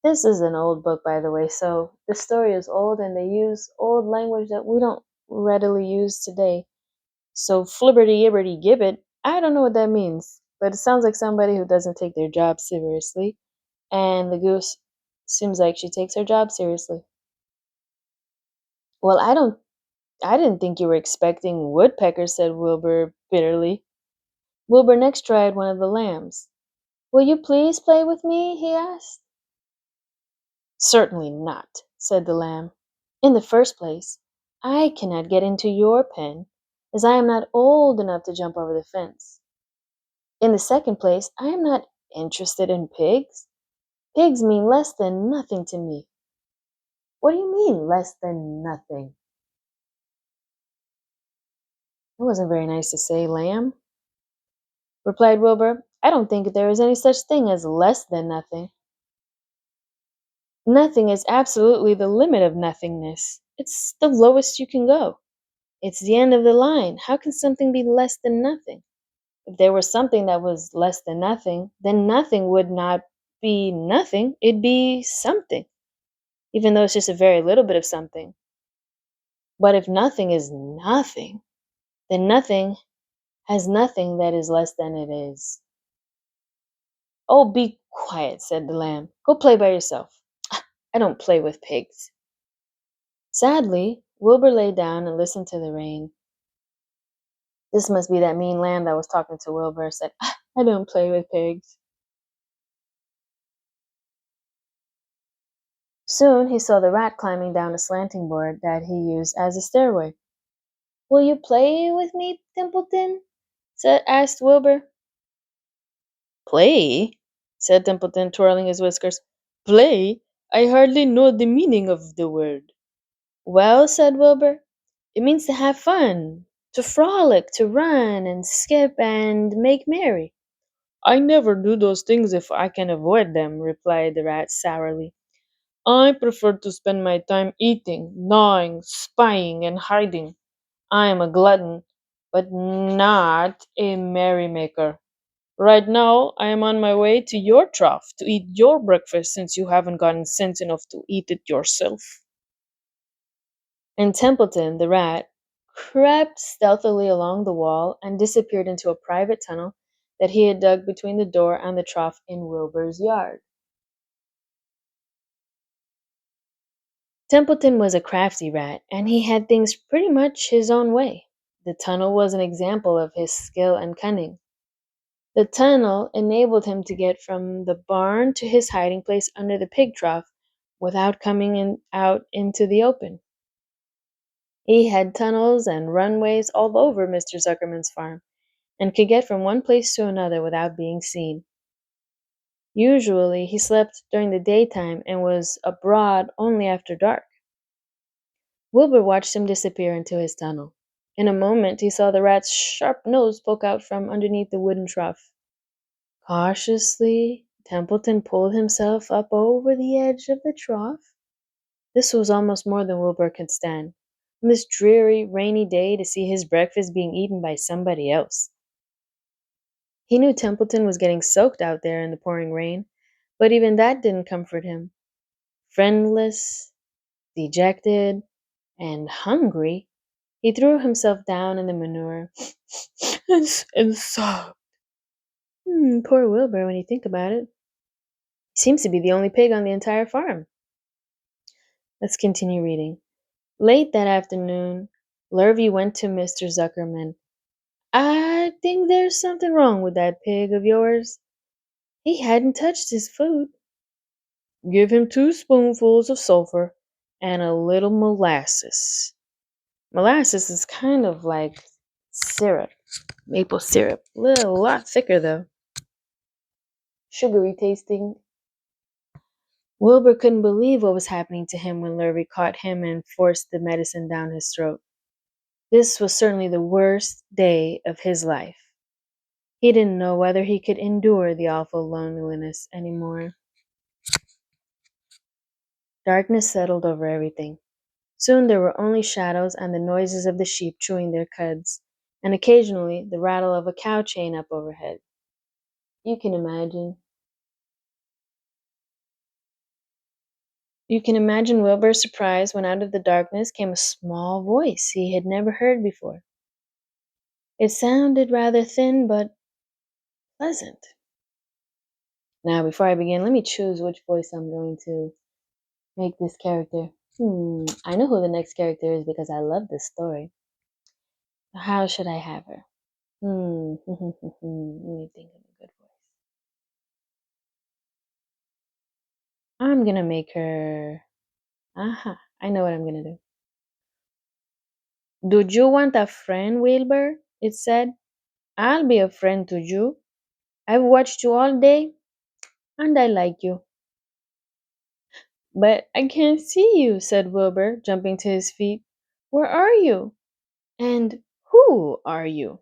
This is an old book, by the way, so the story is old and they use old language that we don't readily use today. So flibberty-ibberty-gibbet, I don't know what that means, but it sounds like somebody who doesn't take their job seriously. And the goose seems like she takes her job seriously. Well, I didn't think you were expecting woodpeckers, said Wilbur bitterly. Wilbur next tried one of the lambs. Will you please play with me? He asked. Certainly not, said the lamb. In the first place, I cannot get into your pen, as I am not old enough to jump over the fence. In the second place, I am not interested in pigs. Pigs mean less than nothing to me. What do you mean, less than nothing? It wasn't very nice to say, lamb, replied Wilbur. I don't think there is any such thing as less than nothing. Nothing is absolutely the limit of nothingness. It's the lowest you can go. It's the end of the line. How can something be less than nothing? If there was something that was less than nothing, then nothing would not be nothing. It'd be something, even though it's just a very little bit of something. But if nothing is nothing, then nothing has nothing that is less than it is. Oh, be quiet, said the lamb. Go play by yourself. I don't play with pigs. Sadly, Wilbur lay down and listened to the rain. This must be that mean lamb that was talking to Wilbur, said, I don't play with pigs. Soon he saw the rat climbing down a slanting board that he used as a stairway. Will you play with me, Templeton? Asked Wilbur. Play? Said Templeton, twirling his whiskers. Play? I hardly know the meaning of the word. Well, said Wilbur, it means to have fun, to frolic, to run and skip and make merry. I never do those things if I can avoid them, replied the rat sourly. I prefer to spend my time eating, gnawing, spying, and hiding. I am a glutton, but not a merrymaker. Right now, I am on my way to your trough to eat your breakfast since you haven't gotten sense enough to eat it yourself. And Templeton, the rat, crept stealthily along the wall and disappeared into a private tunnel that he had dug between the door and the trough in Wilbur's yard. Templeton was a crafty rat, and he had things pretty much his own way. The tunnel was an example of his skill and cunning. The tunnel enabled him to get from the barn to his hiding place under the pig trough without out into the open. He had tunnels and runways all over Mr. Zuckerman's farm and could get from one place to another without being seen. Usually he slept during the daytime and was abroad only after dark. Wilbur watched him disappear into his tunnel. In a moment he saw the rat's sharp nose poke out from underneath the wooden trough. Cautiously, Templeton pulled himself up over the edge of the trough. This was almost more than Wilbur could stand. On this dreary, rainy day to see his breakfast being eaten by somebody else. He knew Templeton was getting soaked out there in the pouring rain, but even that didn't comfort him. Friendless, dejected, and hungry, he threw himself down in the manure and sobbed. Poor Wilbur, when you think about it. He seems to be the only pig on the entire farm. Let's continue reading. Late that afternoon, Lurvy went to Mr. Zuckerman. I think there's something wrong with that pig of yours. He hadn't touched his food. Give him 2 spoonfuls of sulfur and a little molasses. Molasses is kind of like syrup, maple syrup. A lot thicker though. Sugary tasting. Wilbur couldn't believe what was happening to him when Lurvy caught him and forced the medicine down his throat. This was certainly the worst day of his life. He didn't know whether he could endure the awful loneliness anymore. Darkness settled over everything. Soon there were only shadows and the noises of the sheep chewing their cuds, and occasionally the rattle of a cow chain up overhead. You can imagine. You can imagine Wilbur's surprise when out of the darkness came a small voice he had never heard before. It sounded rather thin, but pleasant. Now, before I begin, let me choose which voice I'm going to make this character. I know who the next character is because I love this story. How should I have her? Let me think of a good voice. I'm gonna make her. I know what I'm gonna do. Do you want a friend, Wilbur? It said. I'll be a friend to you. I've watched you all day, and I like you. But I can't see you, said Wilbur, jumping to his feet. Where are you? And who are you?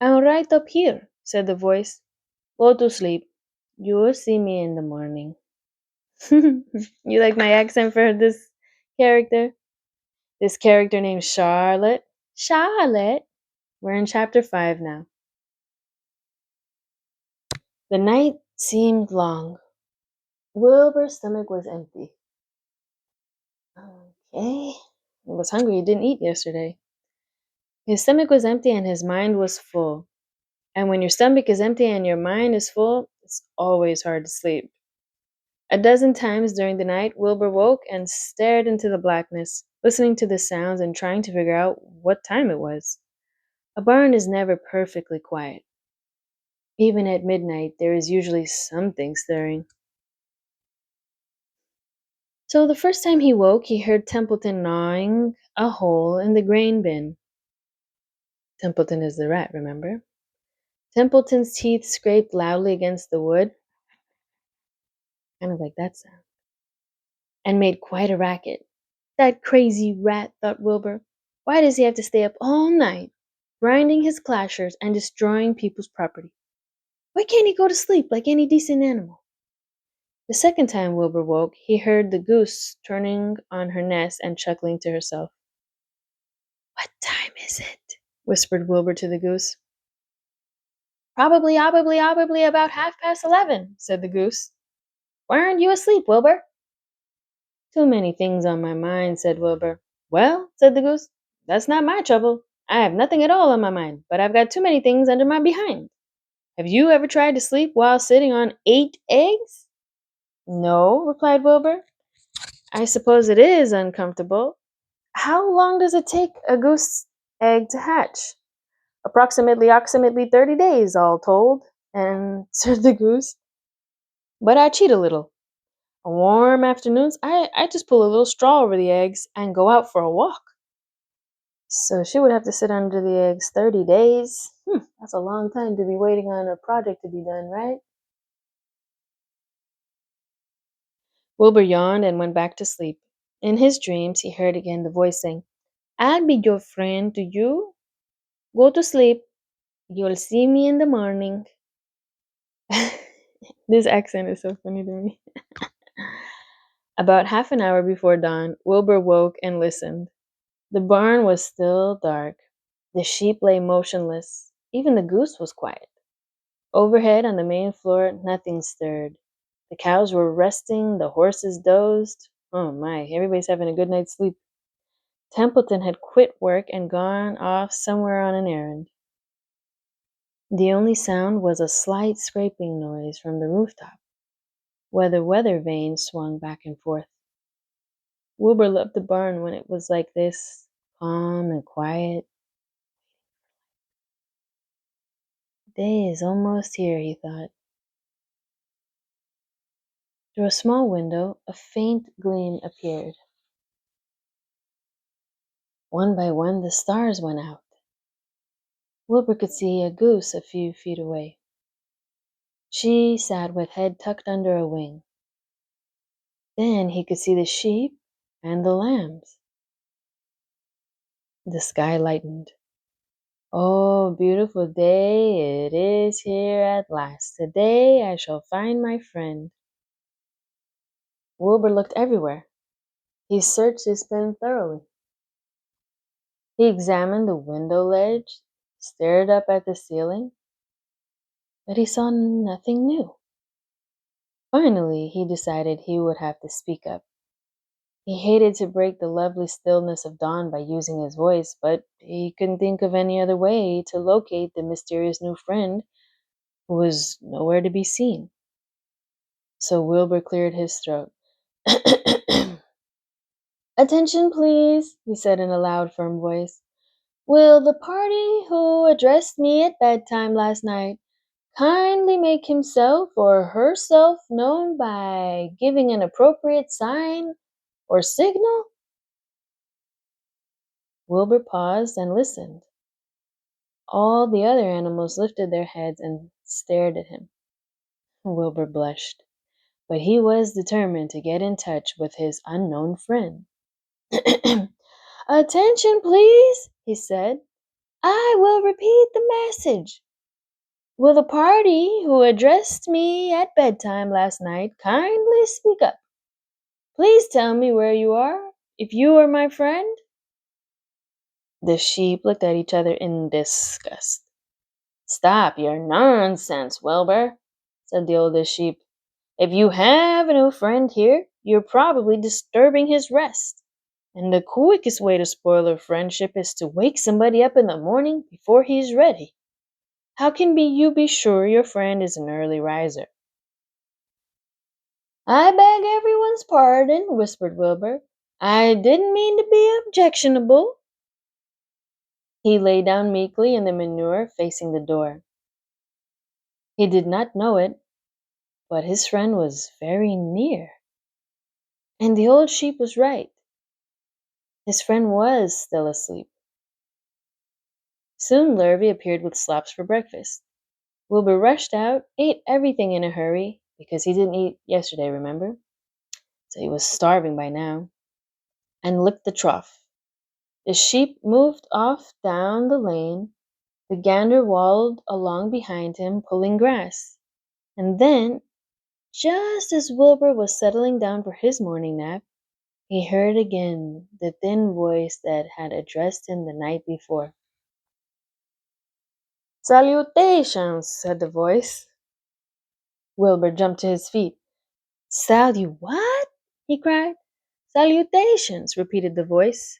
I'm right up here, said the voice. Go to sleep. You'll see me in the morning. You like my accent for this character? This character named Charlotte. Charlotte. We're in chapter 5 now. The night seemed long. Wilbur's stomach was empty. Okay. He was hungry. He didn't eat yesterday. His stomach was empty and his mind was full. And when your stomach is empty and your mind is full, it's always hard to sleep. A dozen times during the night, Wilbur woke and stared into the blackness, listening to the sounds and trying to figure out what time it was. A barn is never perfectly quiet. Even at midnight, there is usually something stirring. So the first time he woke, he heard Templeton gnawing a hole in the grain bin. Templeton is the rat, remember? Templeton's teeth scraped loudly against the wood, kind of like that sound, and made quite a racket. That crazy rat, thought Wilbur. Why does he have to stay up all night, grinding his clashers and destroying people's property? Why can't he go to sleep like any decent animal? The second time Wilbur woke, he heard the goose turning on her nest and chuckling to herself. What time is it? Whispered Wilbur to the goose. Probably about 11:30, said the goose. Why aren't you asleep, Wilbur? Too many things on my mind, said Wilbur. Well, said the goose, that's not my trouble. I have nothing at all on my mind, but I've got too many things under my behind. Have you ever tried to sleep while sitting on 8 eggs? No, replied Wilbur. I suppose it is uncomfortable. How long does it take a goose egg to hatch? Approximately 30 days, all told, answered the goose. But I cheat a little. On warm afternoons, I just pull a little straw over the eggs and go out for a walk. So she would have to sit under the eggs 30 days. That's a long time to be waiting on a project to be done, right? Wilbur yawned and went back to sleep. In his dreams, he heard again the voice saying, I'll be your friend to you. Go to sleep. You'll see me in the morning. This accent is so funny to me. About half an hour before dawn, Wilbur woke and listened. The barn was still dark. The sheep lay motionless. Even the goose was quiet. Overhead on the main floor, nothing stirred. The cows were resting, the horses dozed. Oh my, everybody's having a good night's sleep. Templeton had quit work and gone off somewhere on an errand. The only sound was a slight scraping noise from the rooftop, where the weather vane swung back and forth. Wilbur left the barn when it was like this, calm and quiet. Day is almost here, he thought. Through a small window, a faint gleam appeared. One by one, the stars went out. Wilbur could see a goose a few feet away. She sat with head tucked under a wing. Then he could see the sheep and the lambs. The sky lightened. Oh, beautiful day, it is here at last. Today I shall find my friend. Wilbur looked everywhere. He searched his pen thoroughly. He examined the window ledge, stared up at the ceiling, but he saw nothing new. Finally, he decided he would have to speak up. He hated to break the lovely stillness of dawn by using his voice, but he couldn't think of any other way to locate the mysterious new friend who was nowhere to be seen. So Wilbur cleared his throat. Attention, please, he said in a loud, firm voice. Will the party who addressed me at bedtime last night kindly make himself or herself known by giving an appropriate sign or signal? Wilbur paused and listened. All the other animals lifted their heads and stared at him. Wilbur blushed, but he was determined to get in touch with his unknown friend. Attention, please, he said. I will repeat the message. Will the party who addressed me at bedtime last night kindly speak up? Please tell me where you are, if you are my friend. The sheep looked at each other in disgust. Stop your nonsense, Wilbur, said the oldest sheep. If you have no friend here, you're probably disturbing his rest. And the quickest way to spoil a friendship is to wake somebody up in the morning before he's ready. How can you be sure your friend is an early riser? I beg everyone's pardon, whispered Wilbur. I didn't mean to be objectionable. He lay down meekly in the manure facing the door. He did not know it, but his friend was very near. And the old sheep was right. His friend was still asleep. Soon Lurvy appeared with slops for breakfast. Wilbur rushed out, ate everything in a hurry, because he didn't eat yesterday, remember? So he was starving by now, and licked the trough. The sheep moved off down the lane. The gander waddled along behind him, pulling grass. And then, just as Wilbur was settling down for his morning nap, he heard again the thin voice that had addressed him the night before. Salutations, said the voice. Wilbur jumped to his feet. What? He cried. Salutations, repeated the voice.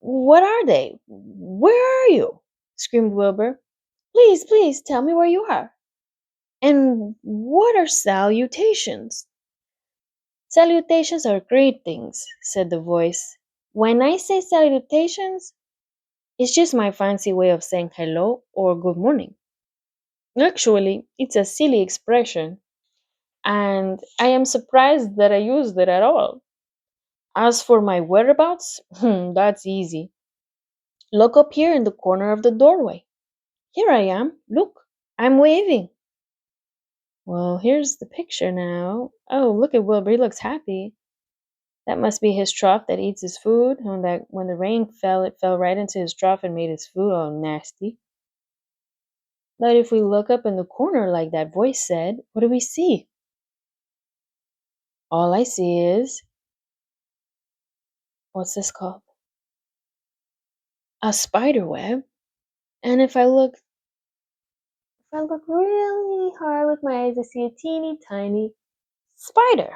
What are they? Where are you? Screamed Wilbur. Please, please, tell me where you are. And what are salutations? Salutations are greetings, said the voice. When I say salutations, it's just my fancy way of saying hello or good morning. Actually, it's a silly expression, and I am surprised that I used it at all. As for my whereabouts, that's easy. Look up here in the corner of the doorway. Here I am. Look, I'm waving. Well, here's the picture now. Oh, look at Wilbur. He looks happy. That must be his trough that eats his food. And that when the rain fell, it fell right into his trough and made his food all nasty. But if we look up in the corner like that voice said, what do we see? All I see is, what's this called? A spider web. And if I look really hard with my eyes, I see a teeny tiny spider.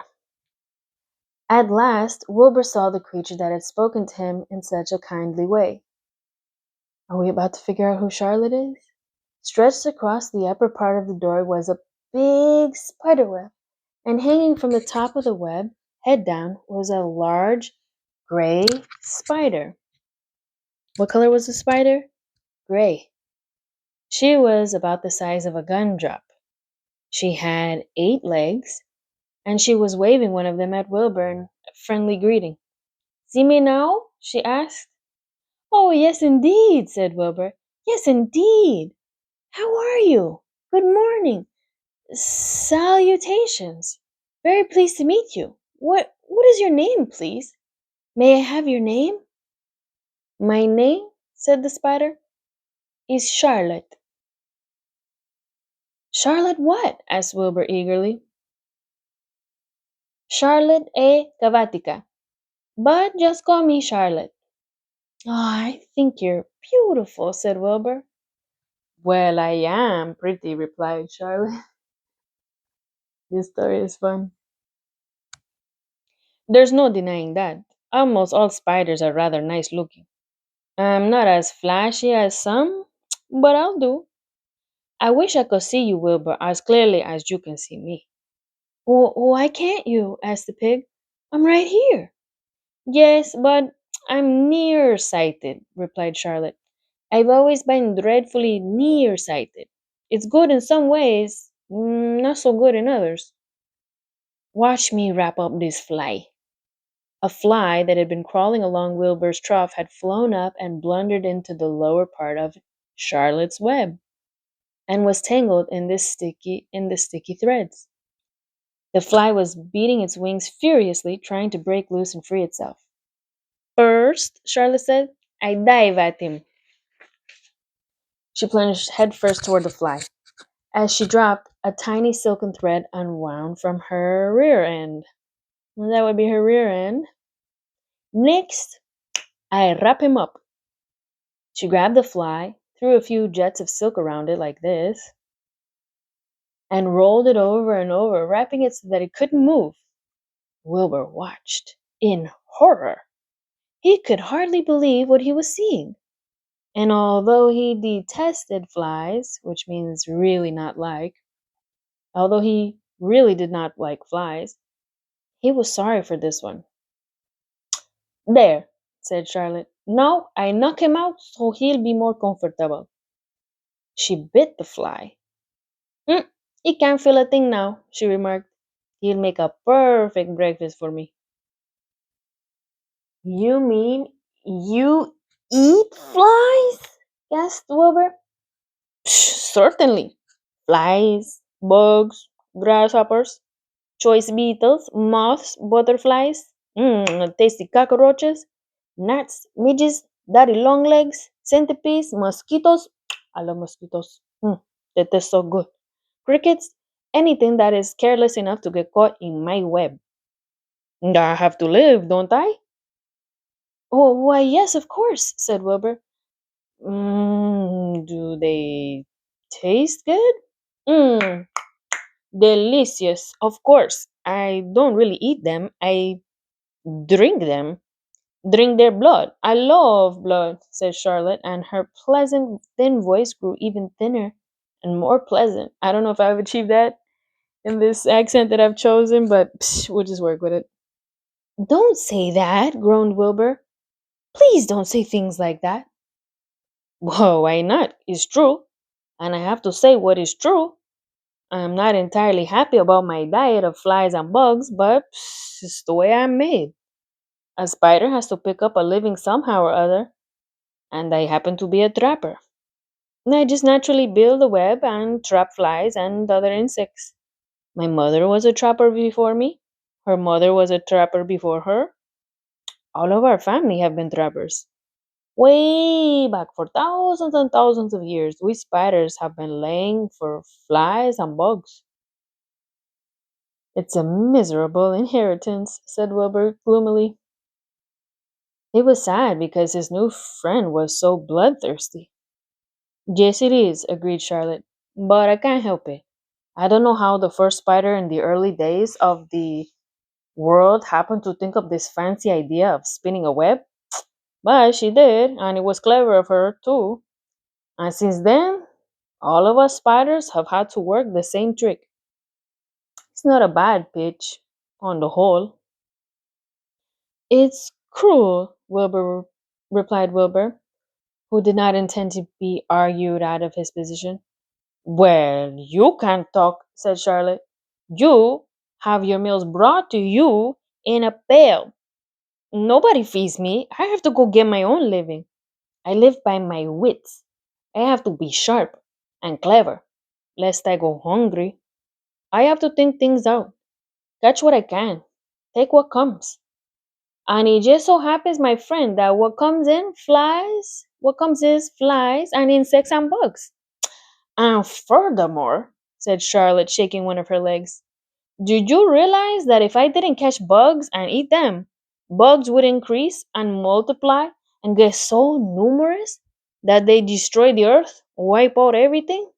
At last, Wilbur saw the creature that had spoken to him in such a kindly way. Are we about to figure out who Charlotte is? Stretched across the upper part of the door was a big spider web, and hanging from the top of the web, head down, was a large gray spider. What color was the spider? Gray. She was about the size of a gun drop. She had 8 legs, and she was waving one of them at Wilbur in a friendly greeting. See me now? She asked. Oh, yes, indeed, said Wilbur. Yes, indeed. How are you? Good morning. Salutations. Very pleased to meet you. What is your name, please? May I have your name? My name, said the spider, is Charlotte. Charlotte what? Asked Wilbur eagerly. Charlotte E. Cavatica. But just call me Charlotte. Oh, I think you're beautiful, said Wilbur. Well, I am pretty, replied Charlotte. This story is fun. There's no denying that. Almost all spiders are rather nice looking. I'm not as flashy as some, but I'll do. I wish I could see you, Wilbur, as clearly as you can see me. Why can't you? Asked the pig. I'm right here. Yes, but I'm nearsighted, replied Charlotte. I've always been dreadfully nearsighted. It's good in some ways, not so good in others. Watch me wrap up this fly. A fly that had been crawling along Wilbur's trough had flown up and blundered into the lower part of Charlotte's web, and was tangled in the sticky threads. The fly was beating its wings furiously, trying to break loose and free itself. First, Charlotte said, I dive at him. She plunged headfirst toward the fly. As she dropped, a tiny silken thread unwound from her rear end. That would be her rear end. Next, I wrap him up. She grabbed the fly, threw a few jets of silk around it like this, and rolled it over and over, wrapping it so that it couldn't move. Wilbur watched in horror. He could hardly believe what he was seeing. And although he detested flies, which means really not like, although he really did not like flies, he was sorry for this one. There, said Charlotte. Now I knock him out so he'll be more comfortable. She bit the fly. He can't feel a thing now, she remarked. He'll make a perfect breakfast for me. You mean you eat flies? Gasped Wilbur. Certainly. Flies, bugs, grasshoppers, choice beetles, moths, butterflies, tasty cockroaches, gnats, midges, daddy longlegs, centipedes, mosquitoes. I love mosquitoes. That tastes so good. Crickets, anything that is careless enough to get caught in my web. I have to live, don't I? Oh, why, yes, of course, said Wilbur. Do they taste good? Mmm, delicious, of course. I don't really eat them. I drink them. Drink their blood. I love blood, said Charlotte, and her pleasant, thin voice grew even thinner and more pleasant. I don't know if I've achieved that in this accent that I've chosen, but we'll just work with it. Don't say that, groaned Wilbur. Please don't say things like that. Whoa, why not? It's true. And I have to say what is true. I'm not entirely happy about my diet of flies and bugs, but it's the way I'm made. A spider has to pick up a living somehow or other, and I happen to be a trapper. And I just naturally build a web and trap flies and other insects. My mother was a trapper before me. Her mother was a trapper before her. All of our family have been trappers. Way back for thousands and thousands of years, we spiders have been laying for flies and bugs. It's a miserable inheritance, said Wilbur gloomily. He was sad because his new friend was so bloodthirsty. Yes, it is, agreed Charlotte, but I can't help it. I don't know how the first spider in the early days of the world happened to think of this fancy idea of spinning a web, but she did, and it was clever of her, too. And since then, all of us spiders have had to work the same trick. It's not a bad pitch, on the whole. It's cruel, Wilbur replied Wilbur, who did not intend to be argued out of his position. Well, you can't talk, said Charlotte. You have your meals brought to you in a pail. Nobody feeds me. I have to go get my own living. I live by my wits. I have to be sharp and clever, lest I go hungry. I have to think things out, catch what I can, take what comes. And it just so happens, my friend, that what comes is flies and insects and bugs. And furthermore, said Charlotte, shaking one of her legs, do you realize that if I didn't catch bugs and eat them, bugs would increase and multiply and get so numerous that they destroy the earth, wipe out everything?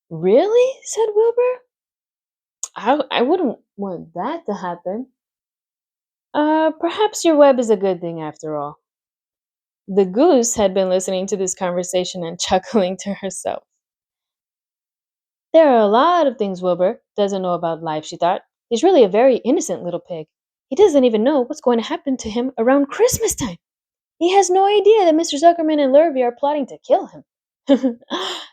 Really? Said Wilbur. I wouldn't want that to happen. Perhaps your web is a good thing after all. The goose had been listening to this conversation and chuckling to herself. There are a lot of things Wilbur doesn't know about life, she thought. He's really a very innocent little pig. He doesn't even know what's going to happen to him around Christmas time. He has no idea that Mr. Zuckerman and Lurvy are plotting to kill him.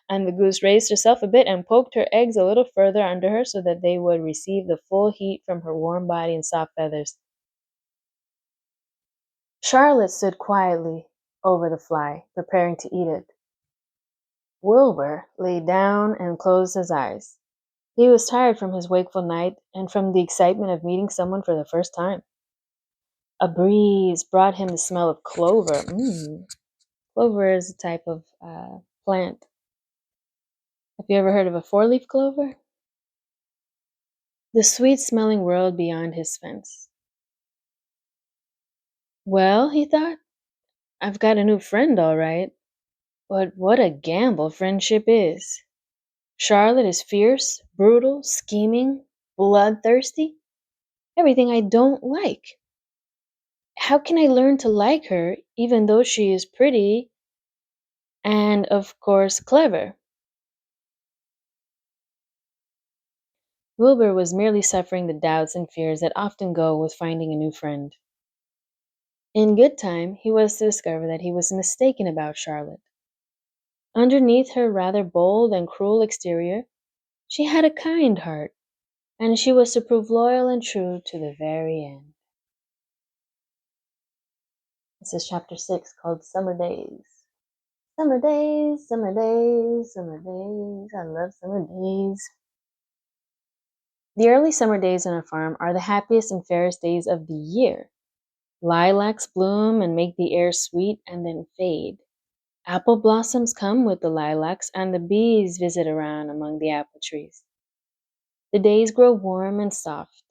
And the goose raised herself a bit and poked her eggs a little further under her so that they would receive the full heat from her warm body and soft feathers. Charlotte stood quietly over the fly, preparing to eat it. Wilbur lay down and closed his eyes. He was tired from his wakeful night and from the excitement of meeting someone for the first time. A breeze brought him the smell of clover. Clover is a type of plant. Have you ever heard of a four-leaf clover? The sweet-smelling world beyond his fence. Well, he thought, I've got a new friend, all right. But what a gamble friendship is. Charlotte is fierce, brutal, scheming, bloodthirsty, everything I don't like. How can I learn to like her even though she is pretty and, of course, clever? Wilbur was merely suffering the doubts and fears that often go with finding a new friend. In good time, he was to discover that he was mistaken about Charlotte. Underneath her rather bold and cruel exterior, she had a kind heart, and she was to prove loyal and true to the very end. This is chapter 6 called Summer Days. Summer days, summer days, summer days. I love summer days. The early summer days on a farm are the happiest and fairest days of the year. Lilacs bloom and make the air sweet and then fade. Apple blossoms come with the lilacs, and the bees visit around among the apple trees. The days grow warm and soft.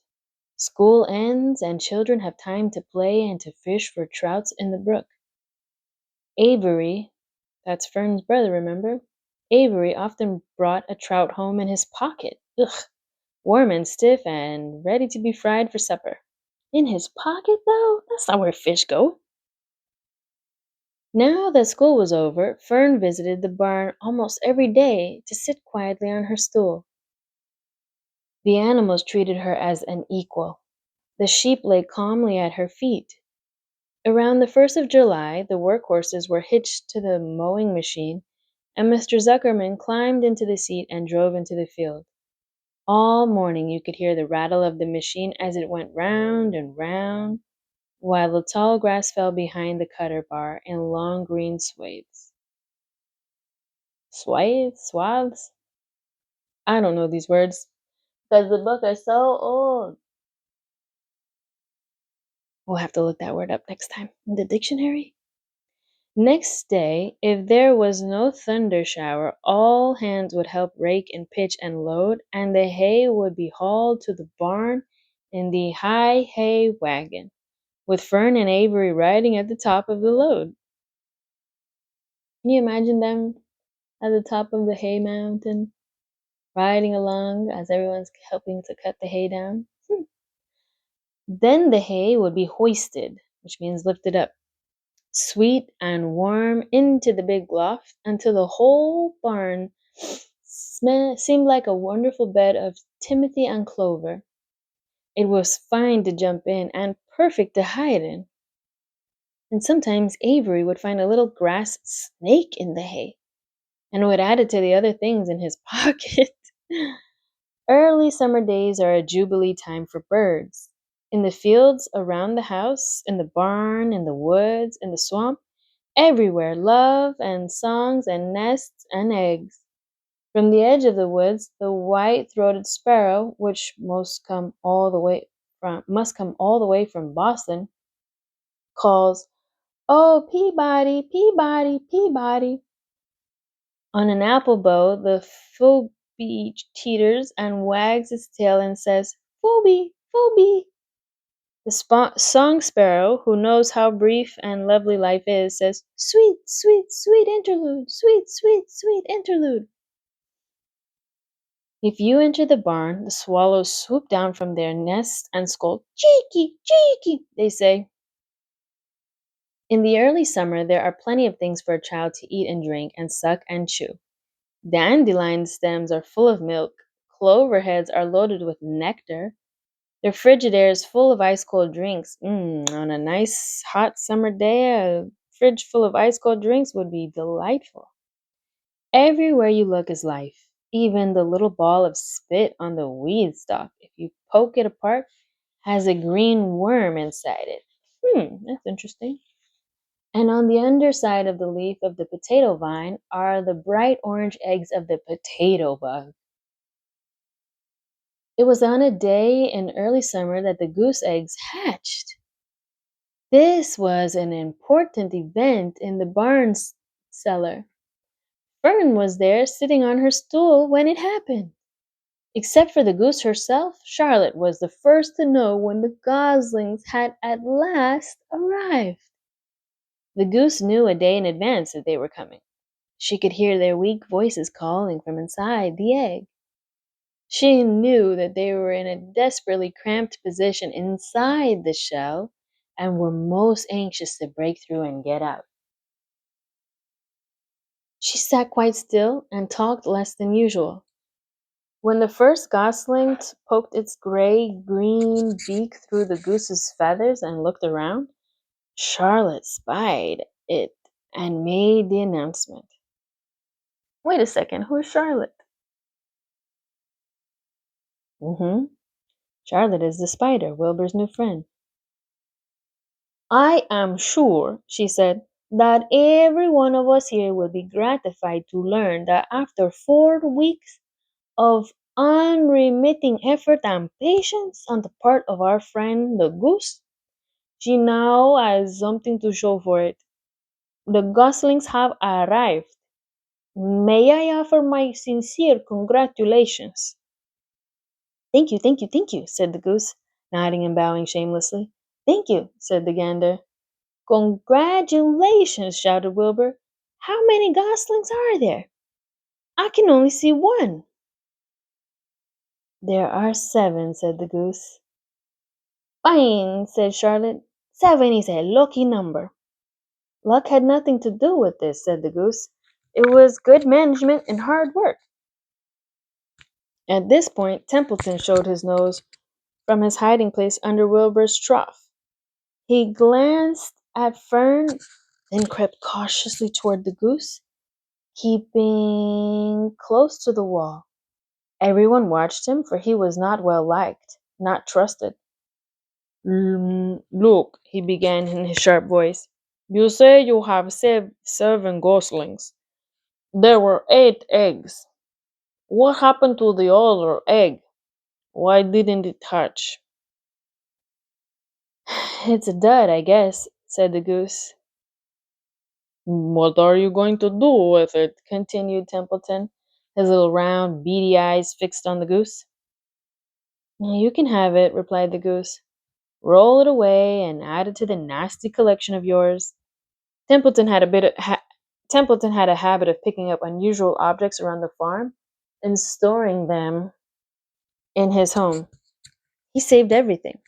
School ends, and children have time to play and to fish for trouts in the brook. Avery, that's Fern's brother, remember? Avery often brought a trout home in his pocket. Ugh, warm and stiff and ready to be fried for supper. In his pocket, though? That's not where fish go. Now that school was over, Fern visited the barn almost every day to sit quietly on her stool. The animals treated her as an equal. The sheep lay calmly at her feet. Around the 1st of July, the workhorses were hitched to the mowing machine, and Mr. Zuckerman climbed into the seat and drove into the field. All morning you could hear the rattle of the machine as it went round and round, while the tall grass fell behind the cutter bar in long green swathes. Swathes? Swaths? I don't know these words, because the book is so old. We'll have to look that word up next time in the dictionary. Next day, if there was no thunder shower, all hands would help rake and pitch and load, and the hay would be hauled to the barn in the high hay wagon, with Fern and Avery riding at the top of the load. Can you imagine them at the top of the hay mountain, riding along as everyone's helping to cut the hay down? Then the hay would be hoisted, which means lifted up, sweet and warm, into the big loft until the whole barn seemed like a wonderful bed of timothy and clover. It was fine to jump in and perfect to hide in. And sometimes Avery would find a little grass snake in the hay and would add it to the other things in his pocket. Early summer days are a jubilee time for birds. In the fields around the house, in the barn, in the woods, in the swamp, everywhere love and songs and nests and eggs. From the edge of the woods, the white-throated sparrow, which must come all the way from Boston, calls, "Oh, Peabody, Peabody, Peabody." On an apple bough, the phoebe teeters and wags its tail and says, "Phoebe, Phoebe." The song sparrow, who knows how brief and lovely life is, says, "Sweet, sweet, sweet interlude, sweet, sweet, sweet interlude." If you enter the barn, the swallows swoop down from their nests and scold, "Cheeky, cheeky," they say. In the early summer, there are plenty of things for a child to eat and drink and suck and chew. Dandelion stems are full of milk. Clover heads are loaded with nectar. The Frigidaire is full of ice cold drinks. On a nice hot summer day, a fridge full of ice cold drinks would be delightful. Everywhere you look is life. Even the little ball of spit on the weed stalk, if you poke it apart, has a green worm inside it. That's interesting. And on the underside of the leaf of the potato vine are the bright orange eggs of the potato bug. It was on a day in early summer that the goose eggs hatched. This was an important event in the barn cellar. Fern was there sitting on her stool when it happened. Except for the goose herself, Charlotte was the first to know when the goslings had at last arrived. The goose knew a day in advance that they were coming. She could hear their weak voices calling from inside the egg. She knew that they were in a desperately cramped position inside the shell and were most anxious to break through and get out. She sat quite still and talked less than usual. When the first gosling poked its gray-green beak through the goose's feathers and looked around, Charlotte spied it and made the announcement. Wait a second, who's Charlotte? Charlotte is the spider, Wilbur's new friend. "I am sure," she said, "that every one of us here will be gratified to learn that after 4 weeks of unremitting effort and patience on the part of our friend the goose, she now has something to show for it. The goslings have arrived. May I offer my sincere congratulations?" "Thank you, thank you, thank you," said the goose, nodding and bowing shamelessly. "Thank you," said the gander. "Congratulations!" shouted Wilbur. "How many goslings are there? I can only see one." "There are 7," said the goose. "Fine," said Charlotte. "7 is a lucky number." "Luck had nothing to do with this," said the goose. "It was good management and hard work." At this point, Templeton showed his nose from his hiding place under Wilbur's trough. He glanced at Fern, then crept cautiously toward the goose, keeping close to the wall. Everyone watched him, for he was not well liked, not trusted. "Look," he began in his sharp voice. "You say you have 7 goslings. There were 8 eggs. What happened to the other egg? Why didn't it hatch?" "It's a dud, I guess," said the goose. "What are you going to do with it?" continued Templeton, his little round, beady eyes fixed on the goose. "You can have it," replied the goose. "Roll it away and add it to the nasty collection of yours." Templeton had a habit of picking up unusual objects around the farm and storing them in his home. He saved everything.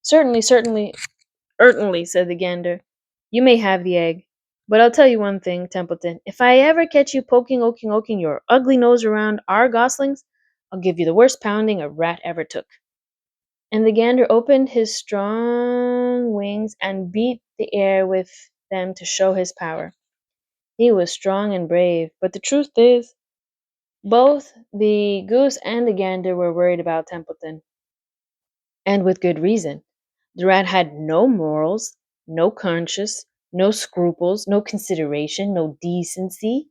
"Certainly, certainly, said the gander. "You may have the egg. But I'll tell you one thing, Templeton. If I ever catch you poking your ugly nose around our goslings, I'll give you the worst pounding a rat ever took." And the gander opened his strong long wings and beat the air with them to show his power. He was strong and brave, but the truth is, both the goose and the gander were worried about Templeton, and with good reason. The rat had no morals, no conscience, no scruples, no consideration, no decency,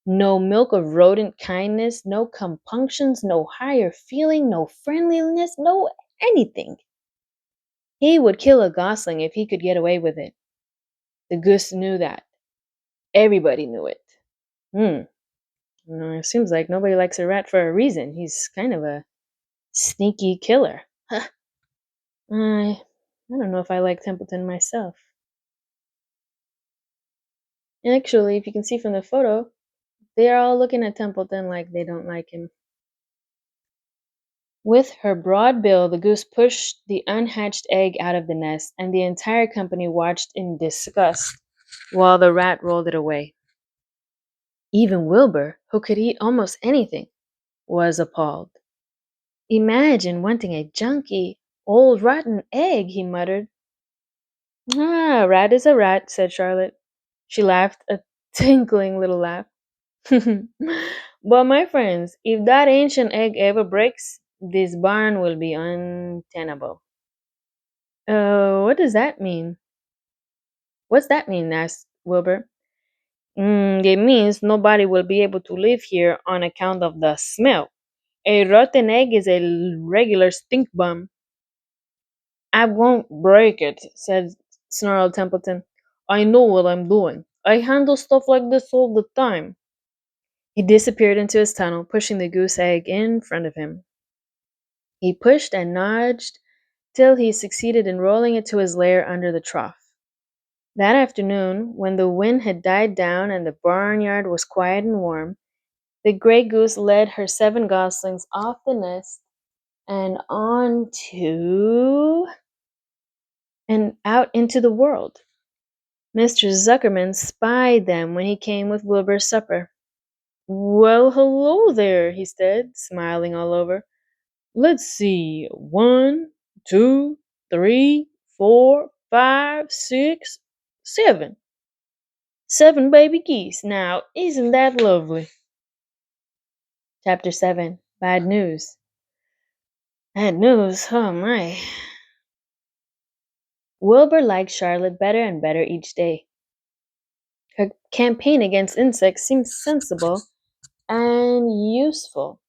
no milk of rodent kindness, no compunctions, no higher feeling, no friendliness, no anything. He would kill a gosling if he could get away with it. The goose knew that. Everybody knew it. Hmm. It seems like nobody likes a rat for a reason. He's kind of a sneaky killer. Huh. I don't know if I like Templeton myself. Actually, if you can see from the photo, they are all looking at Templeton like they don't like him. With her broad bill, the goose pushed the unhatched egg out of the nest, and the entire company watched in disgust while the rat rolled it away. Even Wilbur, who could eat almost anything, was appalled. Imagine wanting a junky, old rotten egg, he muttered. Ah, a rat is a rat, said Charlotte. She laughed a tinkling little laugh. But my friends, if that ancient egg ever breaks, this barn will be untenable. What does that mean? What's that mean? Asked Wilbur. It means nobody will be able to live here on account of the smell. A rotten egg is a regular stink bomb. I won't break it, snarled Templeton. I know what I'm doing. I handle stuff like this all the time. He disappeared into his tunnel, pushing the goose egg in front of him. He pushed and nudged till he succeeded in rolling it to his lair under the trough. That afternoon, when the wind had died down and the barnyard was quiet and warm, the gray goose led her 7 goslings off the nest and out into the world. Mr. Zuckerman spied them when he came with Wilbur's supper. Well, hello there, he said, smiling all over. Let's see. 1, 2, 3, 4, 5, 6, 7. 7 baby geese. Now, isn't that lovely? Chapter 7. Bad news. Bad news? Oh my. Wilbur liked Charlotte better and better each day. Her campaign against insects seemed sensible and useful.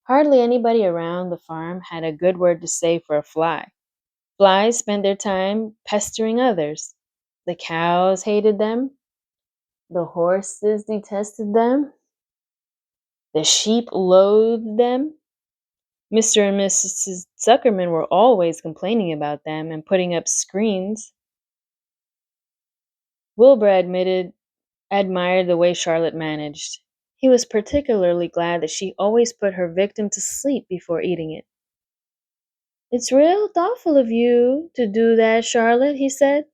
Hardly anybody around the farm had a good word to say for a fly. Flies spent their time pestering others. The cows hated them. The horses detested them. The sheep loathed them. Mr. and Mrs. Zuckerman were always complaining about them and putting up screens. Wilbur admired the way Charlotte managed. He was particularly glad that she always put her victim to sleep before eating it. It's real thoughtful of you to do that, Charlotte, he said.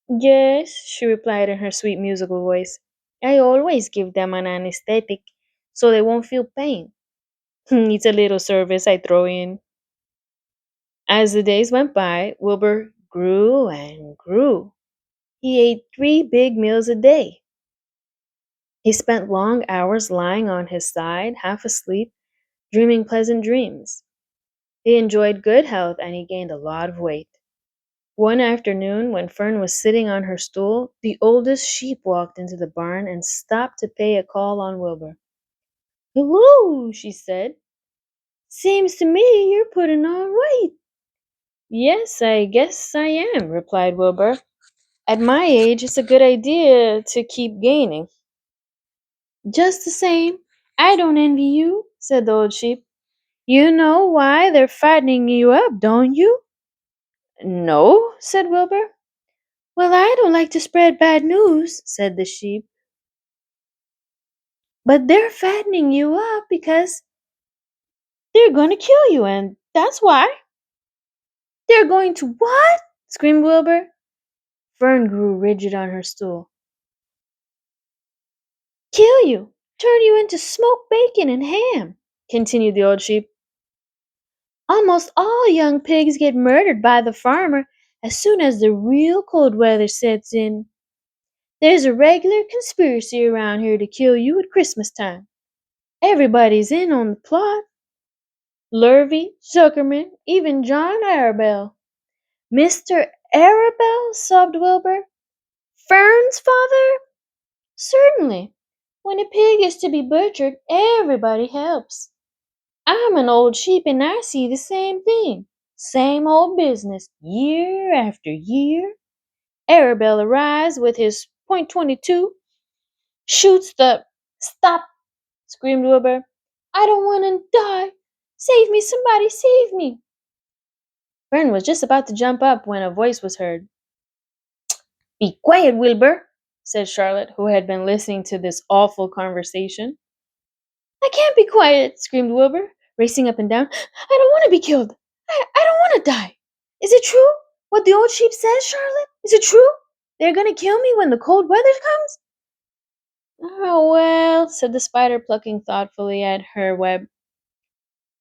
Yes, she replied in her sweet musical voice. I always give them an anesthetic so they won't feel pain. It's a little service I throw in. As the days went by, Wilbur grew and grew. He ate 3 big meals a day. He spent long hours lying on his side, half asleep, dreaming pleasant dreams. He enjoyed good health and he gained a lot of weight. One afternoon, when Fern was sitting on her stool, the oldest sheep walked into the barn and stopped to pay a call on Wilbur. Hello, she said. Seems to me you're putting on weight. Yes, I guess I am, replied Wilbur. At my age, it's a good idea to keep gaining. Just the same, I don't envy you, said the old sheep. You know why they're fattening you up, don't you? No, said Wilbur. Well, I don't like to spread bad news, said the sheep. But they're fattening you up because they're going to kill you, and that's why. They're going to what? Screamed Wilbur. Fern grew rigid on her stool. Kill you, turn you into smoked bacon and ham, continued the old sheep. Almost all young pigs get murdered by the farmer as soon as the real cold weather sets in. There's a regular conspiracy around here to kill you at Christmas time. Everybody's in on the plot. Lurvy, Zuckerman, even John Arabelle. Mr. Arabelle? Sobbed Wilbur. Fern's father? Certainly. When a pig is to be butchered, everybody helps. I'm an old sheep and I see the same thing. Same old business, year after year. Arabelle arrives with his .22, shoots the. Stop! Screamed Wilbur. I don't want to die. Save me, somebody, save me. Fern was just about to jump up when a voice was heard. Be quiet, Wilbur, said Charlotte, who had been listening to this awful conversation. I can't be quiet, screamed Wilbur, racing up and down. I don't want to be killed. I don't want to die. Is it true? What the old sheep says, Charlotte? Is it true? They're going to kill me when the cold weather comes? Oh, well, said the spider, plucking thoughtfully at her web.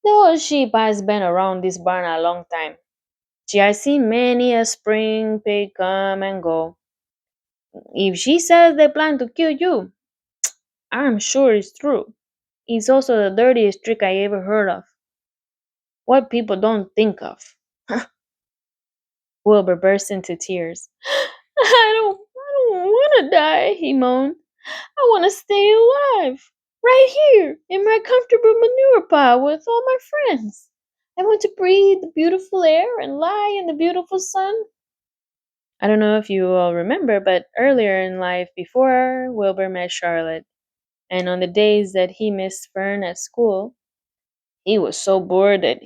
The old sheep has been around this barn a long time. She has seen many a spring pig come and go. If she says they plan to kill you, I'm sure it's true. It's also the dirtiest trick I ever heard of. What people don't think of. Wilbur burst into tears. I don't want to die, he moaned. I want to stay alive, right here in my comfortable manure pile with all my friends. I want to breathe the beautiful air and lie in the beautiful sun. I don't know if you all remember, but earlier in life, before Wilbur met Charlotte, and on the days that he missed Fern at school, he was so bored that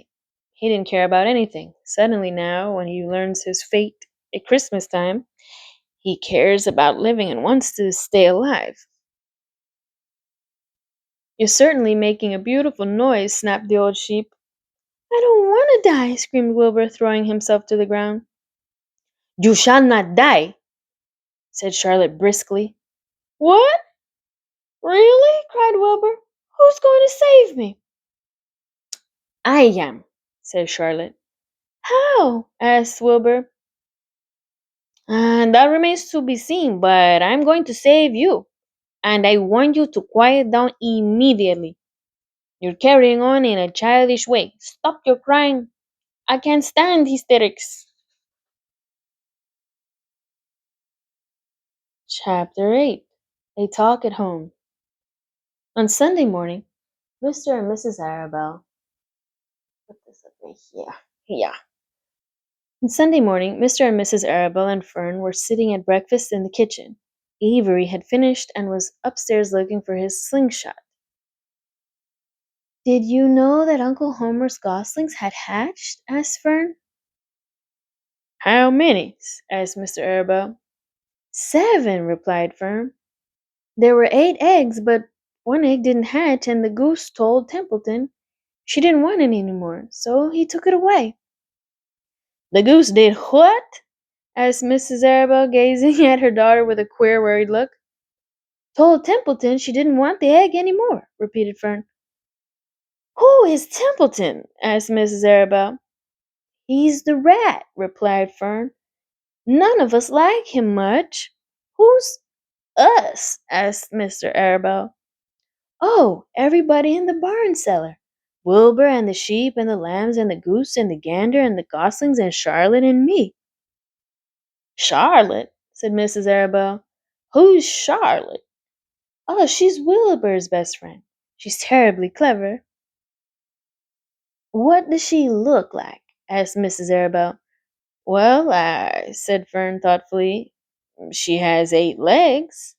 he didn't care about anything. Suddenly now, when he learns his fate at Christmas time, he cares about living and wants to stay alive. You're certainly making a beautiful noise, snapped the old sheep. I don't want to die, screamed Wilbur, throwing himself to the ground. You shall not die, said Charlotte briskly. What? Really? Cried Wilbur. Who's going to save me? I am, said Charlotte. How? Asked Wilbur. That remains to be seen, but I'm going to save you, and I want you to quiet down immediately. You're carrying on in a childish way. Stop your crying. I can't stand hysterics. Chapter 8. A Talk at Home. On Sunday morning, Mr. and Mrs. Arabelle put this up right here. Yeah. On Sunday morning, Mr. and Mrs. Arabelle and Fern were sitting at breakfast in the kitchen. Avery had finished and was upstairs looking for his slingshot. Did you know that Uncle Homer's goslings had hatched? Asked Fern. How many? Asked Mr. Arabelle. 7, replied Fern. There were 8 eggs, but one egg didn't hatch, and the goose told Templeton she didn't want it anymore, so he took it away. The goose did what? Asked Mrs. Arabelle, gazing at her daughter with a queer, worried look. Told Templeton she didn't want the egg anymore, repeated Fern. Who is Templeton? Asked Mrs. Arabelle. He's the rat, replied Fern. None of us like him much. Who's us? Asked Mr. Arabelle. Oh, everybody in the barn cellar. Wilbur and the sheep and the lambs and the goose and the gander and the goslings and Charlotte and me. Charlotte, said Mrs. Arabelle. Who's Charlotte? Oh, she's Wilbur's best friend. She's terribly clever. What does she look like? Asked Mrs. Arabelle. Well, said Fern thoughtfully, she has 8 legs.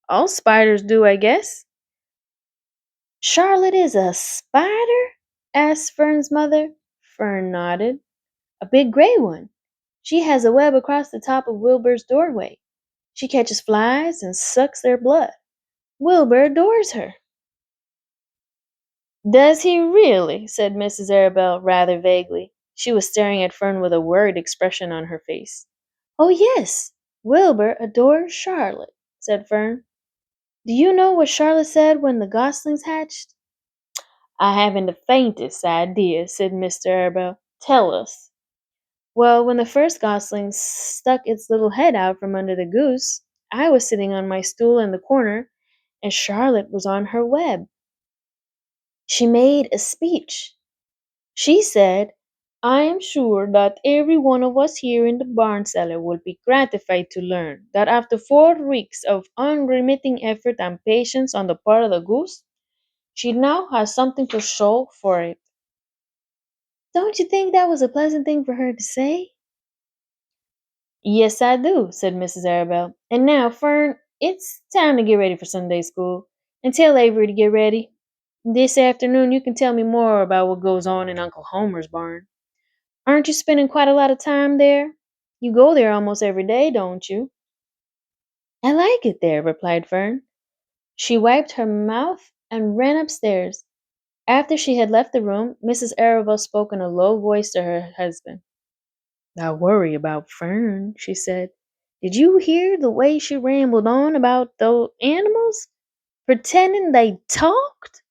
All spiders do, I guess. Charlotte is a spider? Asked Fern's mother. Fern nodded. A big gray one. She has a web across the top of Wilbur's doorway. She catches flies and sucks their blood. Wilbur adores her. Does he really? Said Mrs. Arabelle rather vaguely. She was staring at Fern with a worried expression on her face. Oh, yes, Wilbur adores Charlotte, said Fern. Do you know what Charlotte said when the goslings hatched? I haven't the faintest idea, said Mr. Arabelle. Tell us. Well, when the first gosling stuck its little head out from under the goose, I was sitting on my stool in the corner, and Charlotte was on her web. She made a speech. She said, I am sure that every one of us here in the barn cellar will be gratified to learn that after 4 weeks of unremitting effort and patience on the part of the goose, she now has something to show for it. Don't you think that was a pleasant thing for her to say? Yes, I do, said Mrs. Arabelle. And now, Fern, it's time to get ready for Sunday school. And tell Avery to get ready. This afternoon you can tell me more about what goes on in Uncle Homer's barn. Aren't you spending quite a lot of time there? You go there almost every day, don't you? I like it there, replied Fern. She wiped her mouth and ran upstairs. After she had left the room, Mrs. Arabelle spoke in a low voice to her husband. I worry about Fern, she said. Did you hear the way she rambled on about those animals? Pretending they talked?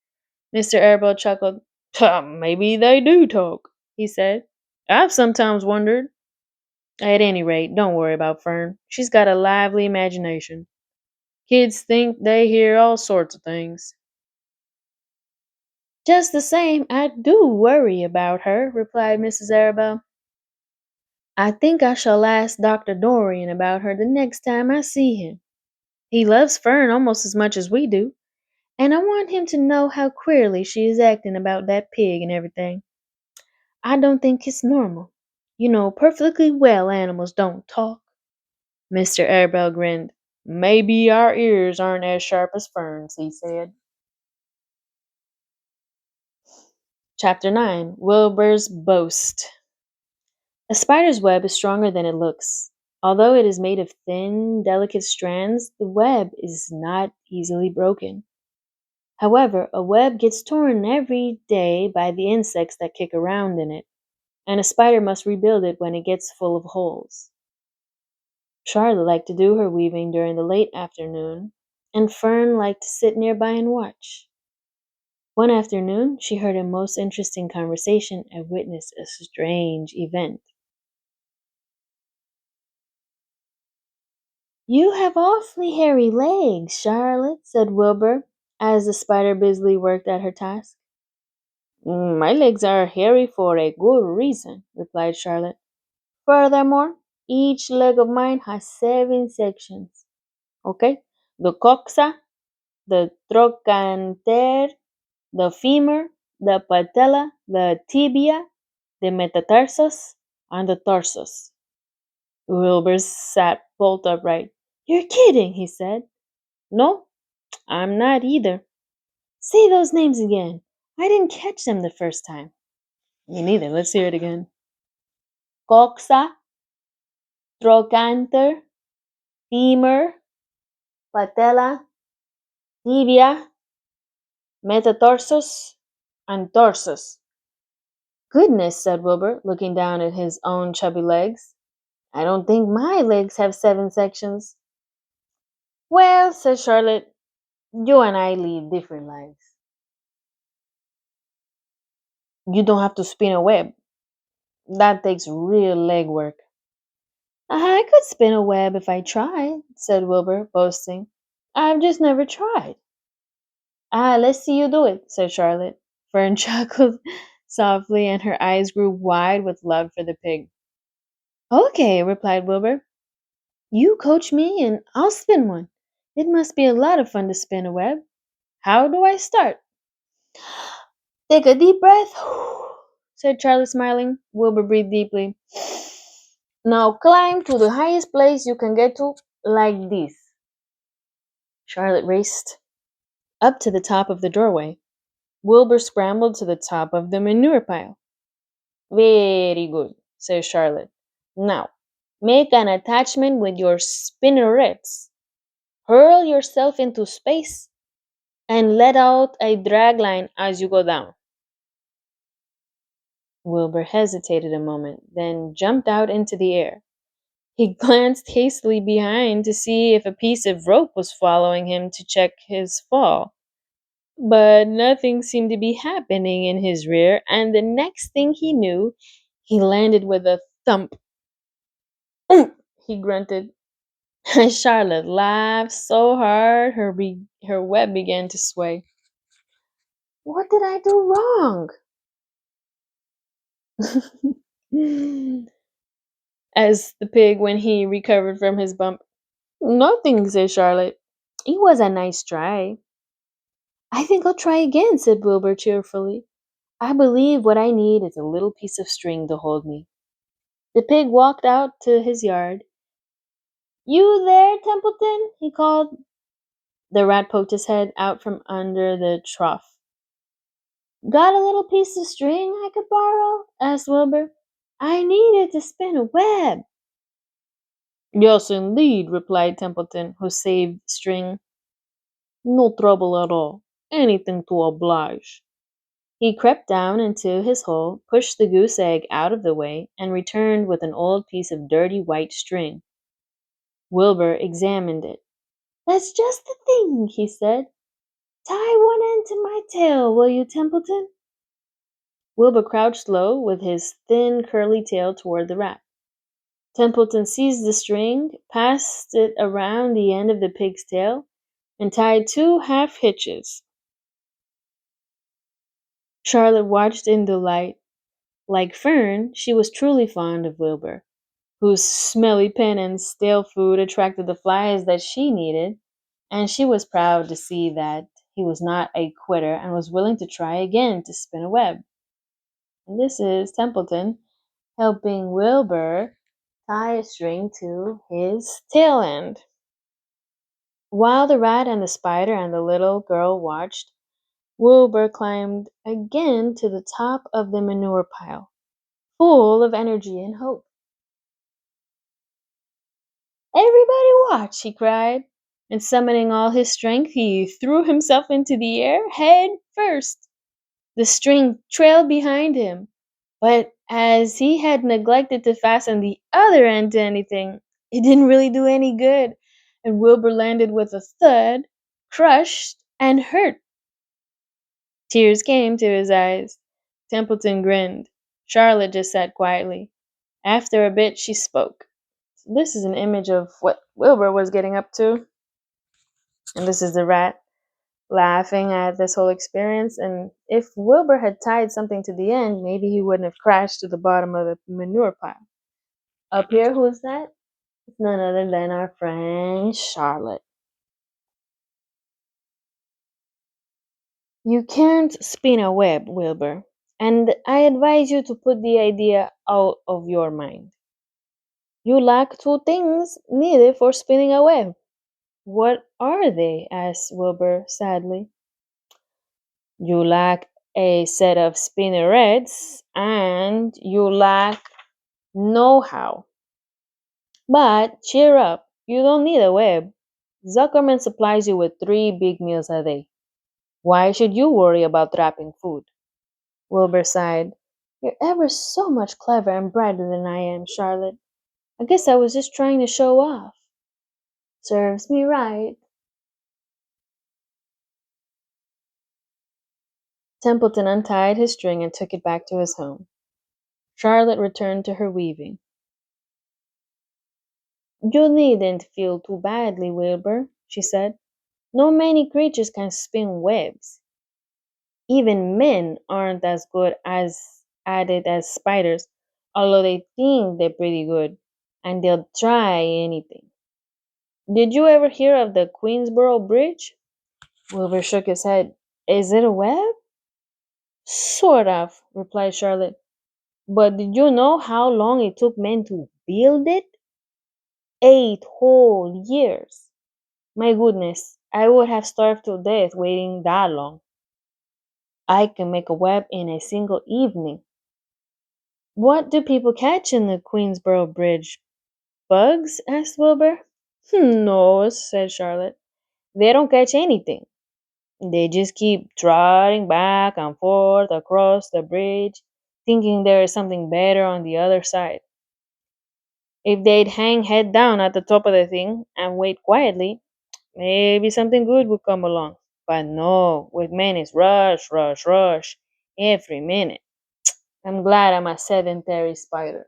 Mr. Arabelle chuckled. Maybe they do talk, he said. I've sometimes wondered. At any rate, don't worry about Fern. She's got a lively imagination. Kids think they hear all sorts of things. Just the same, I do worry about her, replied Mrs. Arabelle. I think I shall ask Dr. Dorian about her the next time I see him. He loves Fern almost as much as we do, and I want him to know how queerly she is acting about that pig and everything. I don't think it's normal. You know perfectly well animals don't talk. Mr. Arabelle grinned. Maybe our ears aren't as sharp as Fern's, he said. Chapter 9 Wilbur's Boast. A spider's web is stronger than it looks. Although it is made of thin, delicate strands, the web is not easily broken. However, a web gets torn every day by the insects that kick around in it, and a spider must rebuild it when it gets full of holes. Charlotte liked to do her weaving during the late afternoon, and Fern liked to sit nearby and watch. One afternoon, she heard a most interesting conversation and witnessed a strange event. You have awfully hairy legs, Charlotte, said Wilbur, as the spider busily worked at her task. My legs are hairy for a good reason, replied Charlotte. Furthermore, each leg of mine has 7 sections. Okay? The coxa, the trochanter, the femur, the patella, the tibia, the metatarsus, and the tarsus. Wilbur sat bolt upright. You're kidding, he said. No, I'm not either. Say those names again. I didn't catch them the first time. Me neither. Let's hear it again. Coxa, trochanter, femur, patella, tibia, metatarsus, and tarsus. Goodness, said Wilbur, looking down at his own chubby legs. I don't think my legs have 7 sections. Well, said Charlotte, you and I lead different lives. You don't have to spin a web. That takes real leg work. I could spin a web if I tried, said Wilbur, boasting. I've just never tried. Let's see you do it, said Charlotte. Fern chuckled softly, and her eyes grew wide with love for the pig. Okay, replied Wilbur. You coach me, and I'll spin one. It must be a lot of fun to spin a web. How do I start? Take a deep breath, said Charlie, smiling. Wilbur breathed deeply. Now climb to the highest place you can get to, like this. Charlotte raced up to the top of the doorway. Wilbur scrambled to the top of the manure pile. Very good, said Charlotte. Now, make an attachment with your spinnerets. Hurl yourself into space and let out a drag line as you go down. Wilbur hesitated a moment, then jumped out into the air. He glanced hastily behind to see if a piece of rope was following him to check his fall. But nothing seemed to be happening in his rear, and the next thing he knew, he landed with a thump. "Oomph," he grunted. Charlotte laughed so hard her web began to sway. What did I do wrong? Asked the pig when he recovered from his bump. Nothing, said Charlotte. It was a nice try. I think I'll try again, said Wilbur cheerfully. I believe what I need is a little piece of string to hold me. The pig walked out to his yard. You there, Templeton? He called. The rat poked his head out from under the trough. Got a little piece of string I could borrow? Asked Wilbur. I need it to spin a web. Yes, indeed, replied Templeton, who saved string. No trouble at all. Anything to oblige. He crept down into his hole, pushed the goose egg out of the way, and returned with an old piece of dirty white string. Wilbur examined it. That's just the thing, he said. Tie one end to my tail, will you, Templeton? Wilbur crouched low with his thin, curly tail toward the rat. Templeton seized the string, passed it around the end of the pig's tail, and tied two half hitches. Charlotte watched in delight. Like Fern, she was truly fond of Wilbur, whose smelly pen and stale food attracted the flies that she needed, and she was proud to see that he was not a quitter and was willing to try again to spin a web. And this is Templeton helping Wilbur tie a string to his tail end. While the rat and the spider and the little girl watched, Wilbur climbed again to the top of the manure pile, full of energy and hope. Everybody watch, he cried, and summoning all his strength, he threw himself into the air head first. The string trailed behind him, but as he had neglected to fasten the other end to anything, it didn't really do any good, and Wilbur landed with a thud, crushed and hurt. Tears came to his eyes. Templeton grinned. Charlotte just sat quietly. After a bit, she spoke. This is an image of what Wilbur was getting up to. And this is the rat laughing at this whole experience. And if Wilbur had tied something to the end, maybe he wouldn't have crashed to the bottom of the manure pile. Up here, who is that? It's none other than our friend Charlotte. You can't spin a web, Wilbur, and I advise you to put the idea out of your mind. You lack two things needed for spinning a web. What are they? Asked Wilbur sadly. You lack a set of spinnerets and you lack know how. But cheer up, you don't need a web. Zuckerman supplies you with 3 big meals a day. Why should you worry about wrapping food? Wilbur sighed. You're ever so much clever and brighter than I am, Charlotte. I guess I was just trying to show off. Serves me right. Templeton untied his string and took it back to his home. Charlotte returned to her weaving. You needn't feel too badly, Wilbur, she said. No many creatures can spin webs. Even men aren't as good at it as spiders, although they think they're pretty good, and they'll try anything. Did you ever hear of the Queensboro Bridge? Wilbur shook his head. Is it a web? Sort of, replied Charlotte. But did you know how long it took men to build it? 8 whole years. My goodness, I would have starved to death waiting that long. I can make a web in a single evening. What do people catch in the Queensboro Bridge? Bugs? Asked Wilbur. No, said Charlotte. They don't catch anything. They just keep trotting back and forth across the bridge, thinking there is something better on the other side. If they'd hang head down at the top of the thing and wait quietly, maybe something good would come along. But no, with men it's rush, rush, rush every minute. I'm glad I'm a sedentary spider.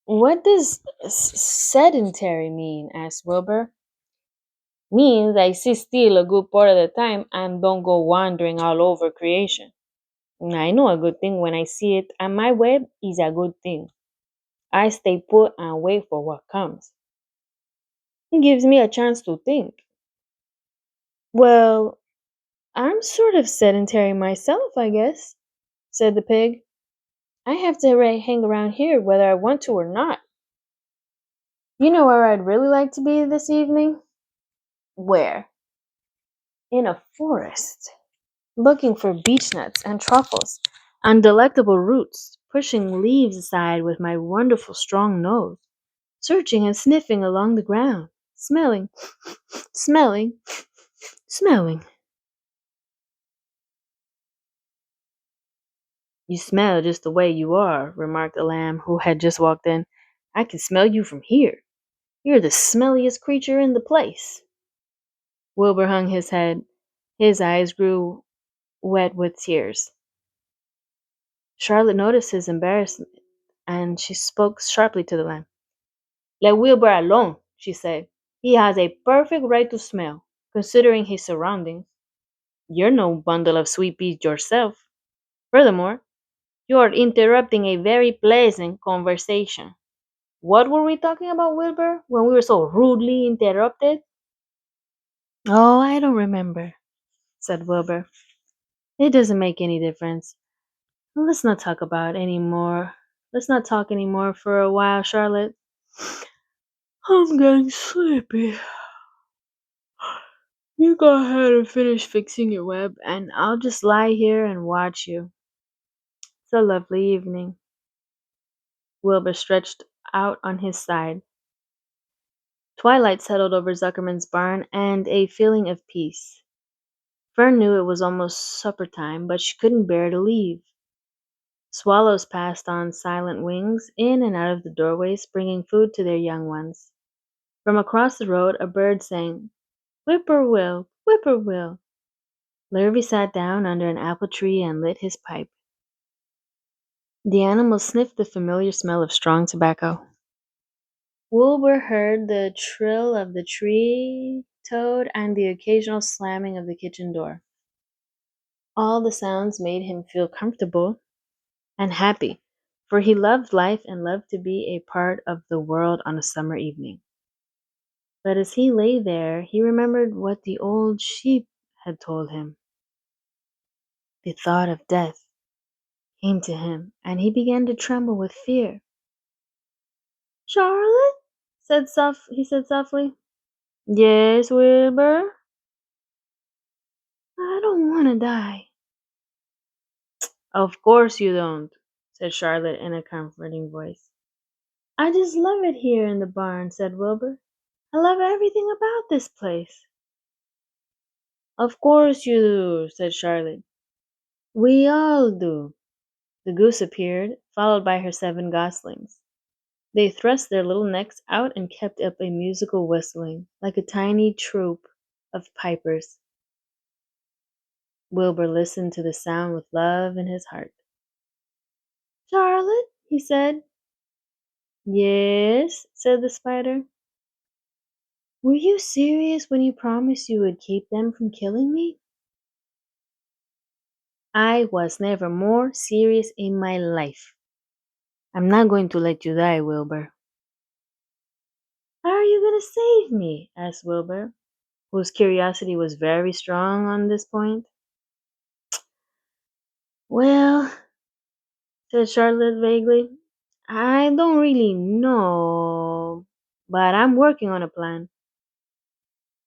What does sedentary mean? Asked Wilbur. Means I sit still a good part of the time and don't go wandering all over creation. I know a good thing when I see it, and my web is a good thing. I stay put and wait for what comes. It gives me a chance to think. Well, I'm sort of sedentary myself, I guess, said the pig. I have to hang around here whether I want to or not. You know where I'd really like to be this evening? Where? In a forest, looking for beech nuts and truffles and delectable roots, pushing leaves aside with my wonderful strong nose, searching and sniffing along the ground, smelling, smelling, smelling. You smell just the way you are, remarked a lamb who had just walked in. I can smell you from here. You're the smelliest creature in the place. Wilbur hung his head. His eyes grew wet with tears. Charlotte noticed his embarrassment, and she spoke sharply to the lamb. Let Wilbur alone, she said. He has a perfect right to smell, considering his surroundings. You're no bundle of sweet peas yourself. Furthermore, you're interrupting a very pleasant conversation. What were we talking about, Wilbur, when we were so rudely interrupted? Oh, I don't remember, said Wilbur. It doesn't make any difference. Let's not talk about anymore. Let's not talk anymore for a while, Charlotte. I'm getting sleepy. You go ahead and finish fixing your web, and I'll just lie here and watch you. It's a lovely evening. Wilbur stretched out on his side. Twilight settled over Zuckerman's barn and a feeling of peace. Fern knew it was almost supper time, but she couldn't bear to leave. Swallows passed on silent wings in and out of the doorways, bringing food to their young ones. From across the road, a bird sang, Whippoorwill, whippoorwill. Lurvy sat down under an apple tree and lit his pipe. The animal sniffed the familiar smell of strong tobacco. Wilbur heard the trill of the tree toad and the occasional slamming of the kitchen door. All the sounds made him feel comfortable and happy, for he loved life and loved to be a part of the world on a summer evening. But as he lay there, he remembered what the old sheep had told him. The thought of death came to him, and he began to tremble with fear. Charlotte? He said softly. Yes, Wilbur? I don't want to die. Of course you don't, said Charlotte in a comforting voice. I just love it here in the barn, said Wilbur. I love everything about this place. Of course you do, said Charlotte. We all do. The goose appeared, followed by her 7 goslings. They thrust their little necks out and kept up a musical whistling, like a tiny troop of pipers. Wilbur listened to the sound with love in his heart. Charlotte, he said. Yes, said the spider. Were you serious when you promised you would keep them from killing me? I was never more serious in my life. I'm not going to let you die, Wilbur. How are you going to save me? Asked Wilbur, whose curiosity was very strong on this point. Well, said Charlotte vaguely, I don't really know, but I'm working on a plan.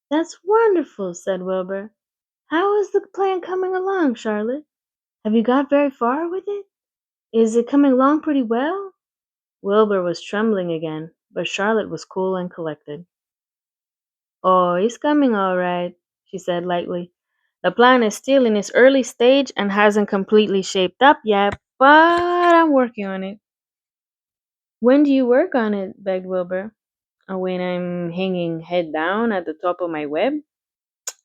That's wonderful, said Wilbur. How is the plan coming along, Charlotte? Have you got very far with it? Is it coming along pretty well? Wilbur was trembling again, but Charlotte was cool and collected. Oh, it's coming all right, she said lightly. The plan is still in its early stage and hasn't completely shaped up yet, but I'm working on it. When do you work on it? Begged Wilbur. When I'm hanging head down at the top of my web?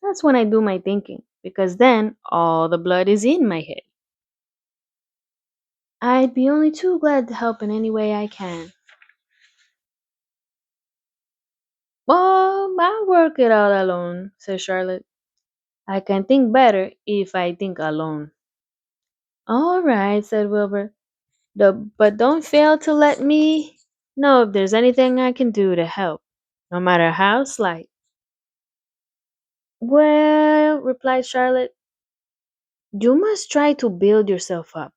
That's when I do my thinking, because then all the blood is in my head. I'd be only too glad to help in any way I can. Well, I'll work it out alone, said Charlotte. I can think better if I think alone. All right, said Wilbur. But don't fail to let me know if there's anything I can do to help, no matter how slight. Well, replied Charlotte, you must try to build yourself up.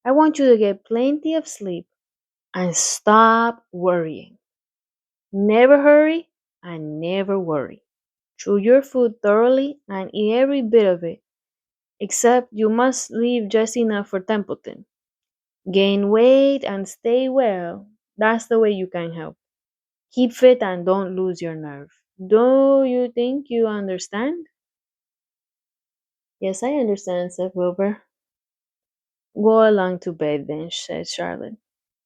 I want you to get plenty of sleep and stop worrying. Never hurry and never worry. Chew your food thoroughly and eat every bit of it, except you must leave just enough for Templeton. Gain weight and stay well. That's the way you can help. Keep fit and don't lose your nerve. Do you think you understand? Yes, I understand, said Wilbur. Go along to bed then, said Charlotte.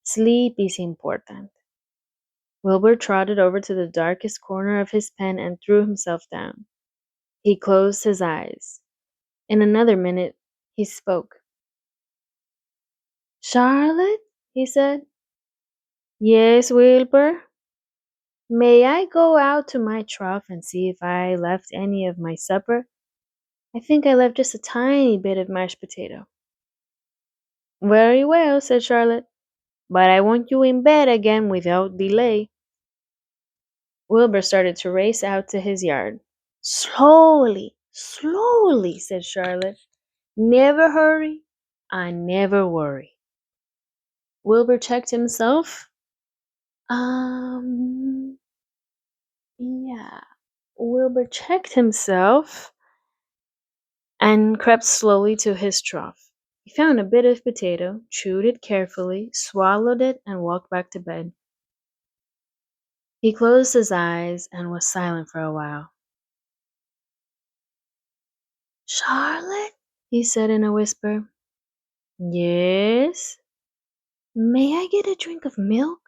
Sleep is important. Wilbur trotted over to the darkest corner of his pen and threw himself down. He closed his eyes. In another minute, he spoke. Charlotte, he said. Yes, Wilbur. May I go out to my trough and see if I left any of my supper? I think I left just a tiny bit of mashed potato. Very well, said Charlotte, but I want you in bed again without delay. Wilbur started to race out to his yard. Slowly, slowly, said Charlotte. Never hurry and never worry. Wilbur checked himself. Um, yeah. Wilbur checked himself and crept slowly to his trough. He found a bit of potato, chewed it carefully, swallowed it, and walked back to bed. He closed his eyes and was silent for a while. Charlotte, he said in a whisper. Yes? May I get a drink of milk?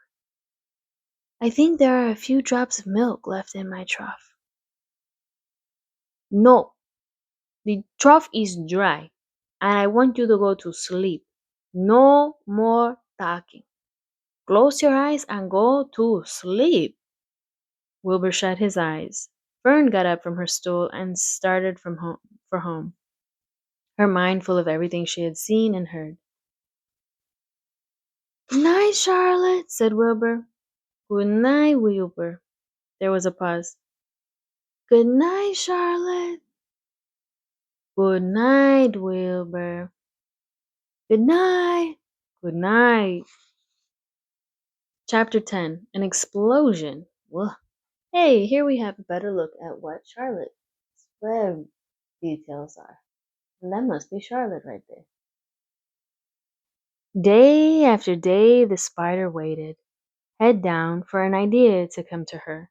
I think there are a few drops of milk left in my trough. No, the trough is dry, and I want you to go to sleep. No more talking. Close your eyes and go to sleep. Wilbur shut his eyes. Fern got up from her stool and started for home, her mind full of everything she had seen and heard. Good night, Charlotte, said Wilbur. Good night, Wilbur. There was a pause. Good night, Charlotte. Good night, Wilbur. Good night. Good night. Chapter 10. An explosion. Well, hey, here we have a better look at what Charlotte's web details are. And that must be Charlotte right there. Day after day, the spider waited, head down, for an idea to come to her.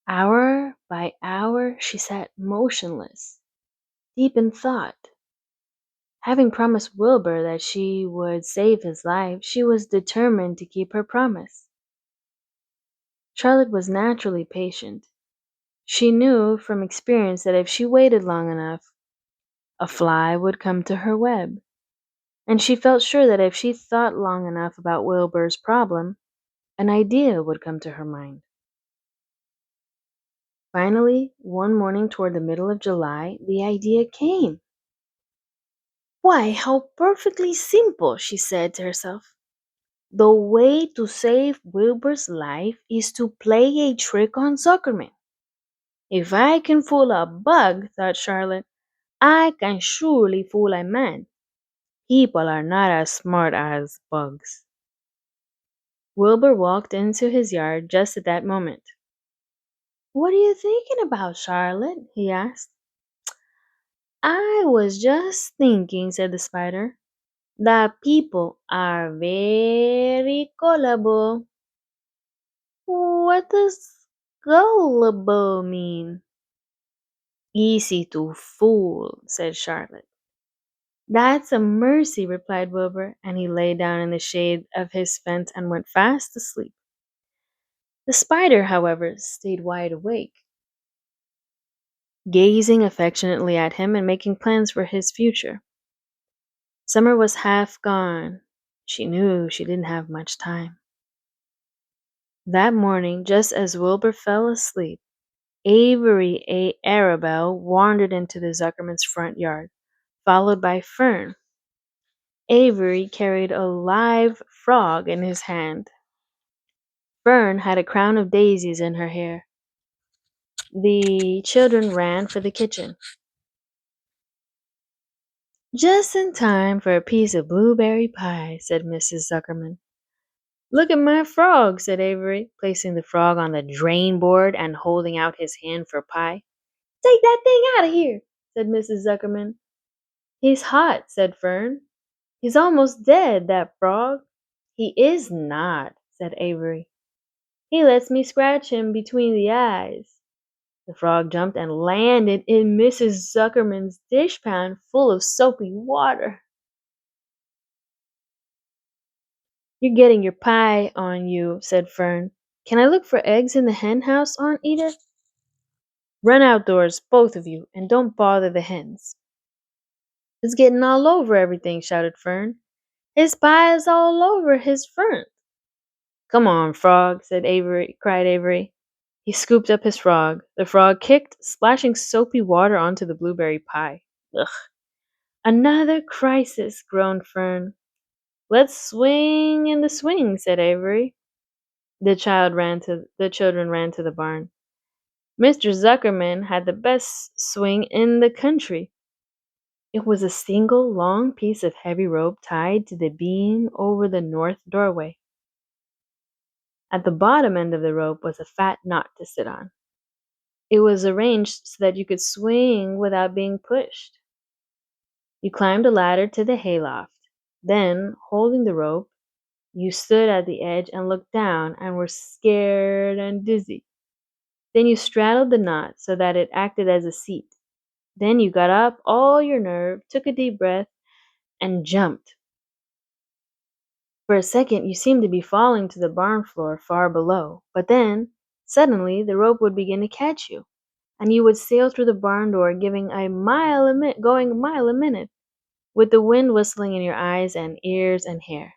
Hour by hour, she sat motionless, deep in thought. Having promised Wilbur that she would save his life, she was determined to keep her promise. Charlotte was naturally patient. She knew from experience that if she waited long enough, a fly would come to her web. And she felt sure that if she thought long enough about Wilbur's problem, an idea would come to her mind. Finally, one morning toward the middle of July, the idea came. Why, how perfectly simple, she said to herself. The way to save Wilbur's life is to play a trick on Zuckerman. If I can fool a bug, thought Charlotte, I can surely fool a man. People are not as smart as bugs. Wilbur walked into his yard just at that moment. What are you thinking about, Charlotte? He asked. I was just thinking, said the spider, that people are very gullible. What does gullible mean? Easy to fool, said Charlotte. That's a mercy, replied Wilbur, and he lay down in the shade of his fence and went fast asleep. The spider, however, stayed wide awake. gazing affectionately at him and making plans for his future. Summer was half gone. She knew she didn't have much time. That morning, just as Wilbur fell asleep, Avery A. Arabelle wandered into the Zuckerman's front yard, followed by Fern. Avery carried a live frog in his hand. Fern had a crown of daisies in her hair. The children ran for the kitchen. Just in time for a piece of blueberry pie, said Mrs. Zuckerman. Look at my frog, said Avery, placing the frog on the drain board and holding out his hand for pie. Take that thing out of here, said Mrs. Zuckerman. He's hot, said Fern. He's almost dead, that frog. He is not, said Avery. He lets me scratch him between the eyes. The frog jumped and landed in Mrs. Zuckerman's dishpan full of soapy water. You're getting your pie on you, said Fern. Can I look for eggs in the hen house, Aunt Edith? Run outdoors, both of you, and don't bother the hens. It's getting all over everything, shouted Fern. His pie is all over his front. Come on, frog, cried Avery. He scooped up his frog. The frog kicked, splashing soapy water onto the blueberry pie. Ugh. Another crisis, groaned Fern. Let's swing in the swing, said Avery. The children ran to the barn. Mr. Zuckerman had the best swing in the country. It was a single long piece of heavy rope tied to the beam over the north doorway. At the bottom end of the rope was a fat knot to sit on. It was arranged so that you could swing without being pushed. You climbed a ladder to the hayloft. Then, holding the rope, you stood at the edge and looked down and were scared and dizzy. Then you straddled the knot so that it acted as a seat. Then you got up all your nerve, took a deep breath, and jumped. For a second, you seemed to be falling to the barn floor far below, but then, suddenly, the rope would begin to catch you, and you would sail through the barn door going a mile a minute, with the wind whistling in your eyes and ears and hair.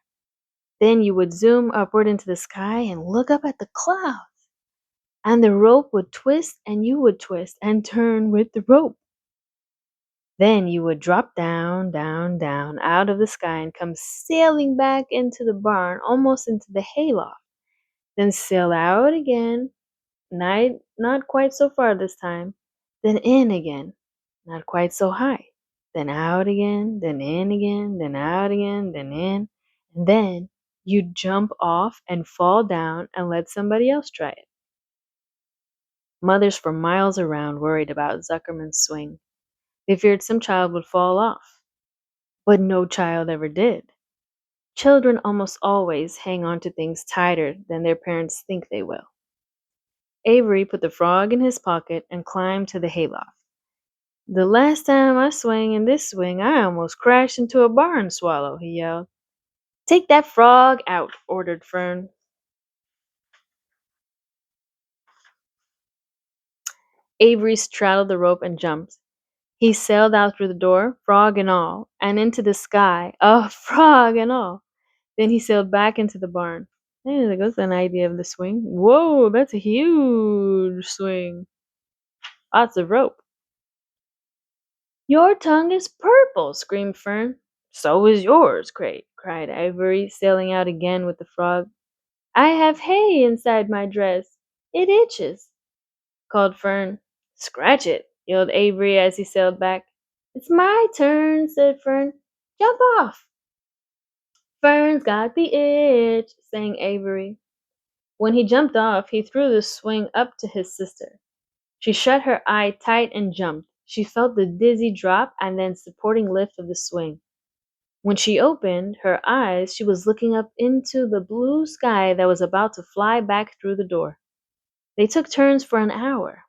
Then you would zoom upward into the sky and look up at the clouds, and the rope would twist and you would twist and turn with the rope. Then you would drop down, down, down out of the sky and come sailing back into the barn, almost into the hayloft. Then sail out again, not quite so far this time. Then in again, not quite so high. Then out again, then in again, then out again, then in. And then you'd jump off and fall down and let somebody else try it. Mothers for miles around worried about Zuckerman's swing. They feared some child would fall off. But no child ever did. Children almost always hang on to things tighter than their parents think they will. Avery put the frog in his pocket and climbed to the hayloft. The last time I swung in this swing, I almost crashed into a barn swallow, he yelled. Take that frog out, ordered Fern. Avery straddled the rope and jumped. He sailed out through the door, frog and all, and into the sky, frog and all. Then he sailed back into the barn. Hey, there goes an idea of the swing. Whoa, that's a huge swing. Lots of rope. Your tongue is purple, screamed Fern. So is yours, cried Avery, sailing out again with the frog. I have hay inside my dress. It itches, called Fern. Scratch it, yelled Avery as he sailed back. It's my turn, said Fern. Jump off. Fern's got the itch, sang Avery. When he jumped off, he threw the swing up to his sister. She shut her eye tight and jumped. She felt the dizzy drop and then supporting lift of the swing. When she opened her eyes, she was looking up into the blue sky that was about to fly back through the door. They took turns for an hour.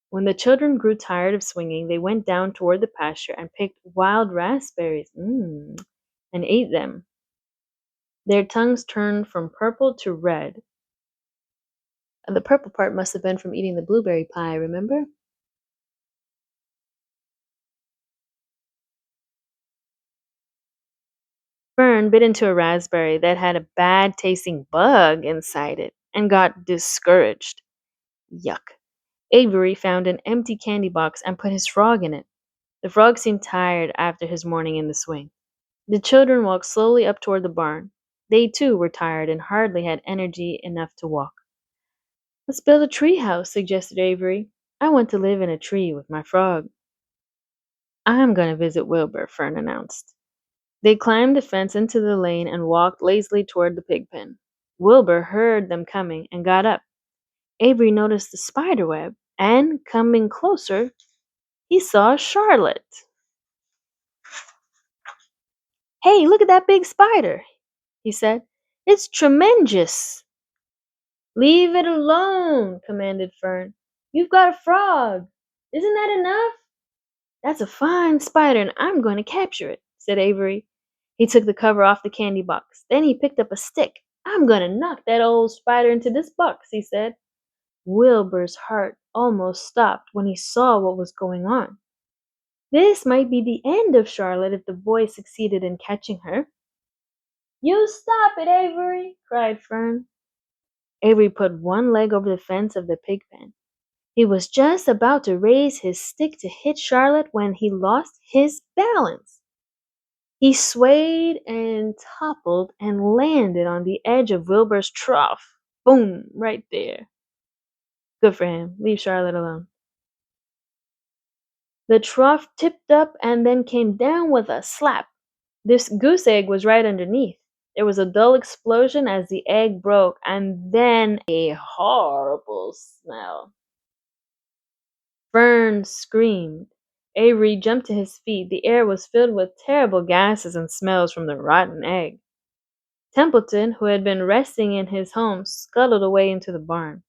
When the children grew tired of swinging, they went down toward the pasture and picked wild raspberries and ate them. Their tongues turned from purple to red. And the purple part must have been from eating the blueberry pie, remember? Fern bit into a raspberry that had a bad tasting bug inside it and got discouraged. Yuck. Avery found an empty candy box and put his frog in it. The frog seemed tired after his morning in the swing. The children walked slowly up toward the barn. They too were tired and hardly had energy enough to walk. Let's build a tree house, suggested Avery. I want to live in a tree with my frog. I'm going to visit Wilbur, Fern announced. They climbed the fence into the lane and walked lazily toward the pig pen. Wilbur heard them coming and got up. Avery noticed the spider web, and, coming closer, he saw Charlotte. Hey, look at that big spider, he said. It's tremendous. Leave it alone, commanded Fern. You've got a frog. Isn't that enough? That's a fine spider, and I'm going to capture it, said Avery. He took the cover off the candy box. Then he picked up a stick. I'm going to knock that old spider into this box, he said. Wilbur's heart almost stopped when he saw what was going on. This might be the end of Charlotte if the boy succeeded in catching her. You stop it, Avery, cried Fern. Avery put one leg over the fence of the pig pen. He was just about to raise his stick to hit Charlotte when he lost his balance. He swayed and toppled and landed on the edge of Wilbur's trough. Boom, right there. Good for him. Leave Charlotte alone. The trough tipped up and then came down with a slap. This goose egg was right underneath. There was a dull explosion as the egg broke, and then a horrible smell. Fern screamed. Avery jumped to his feet. The air was filled with terrible gases and smells from the rotten egg. Templeton, who had been resting in his home, scuttled away into the barn.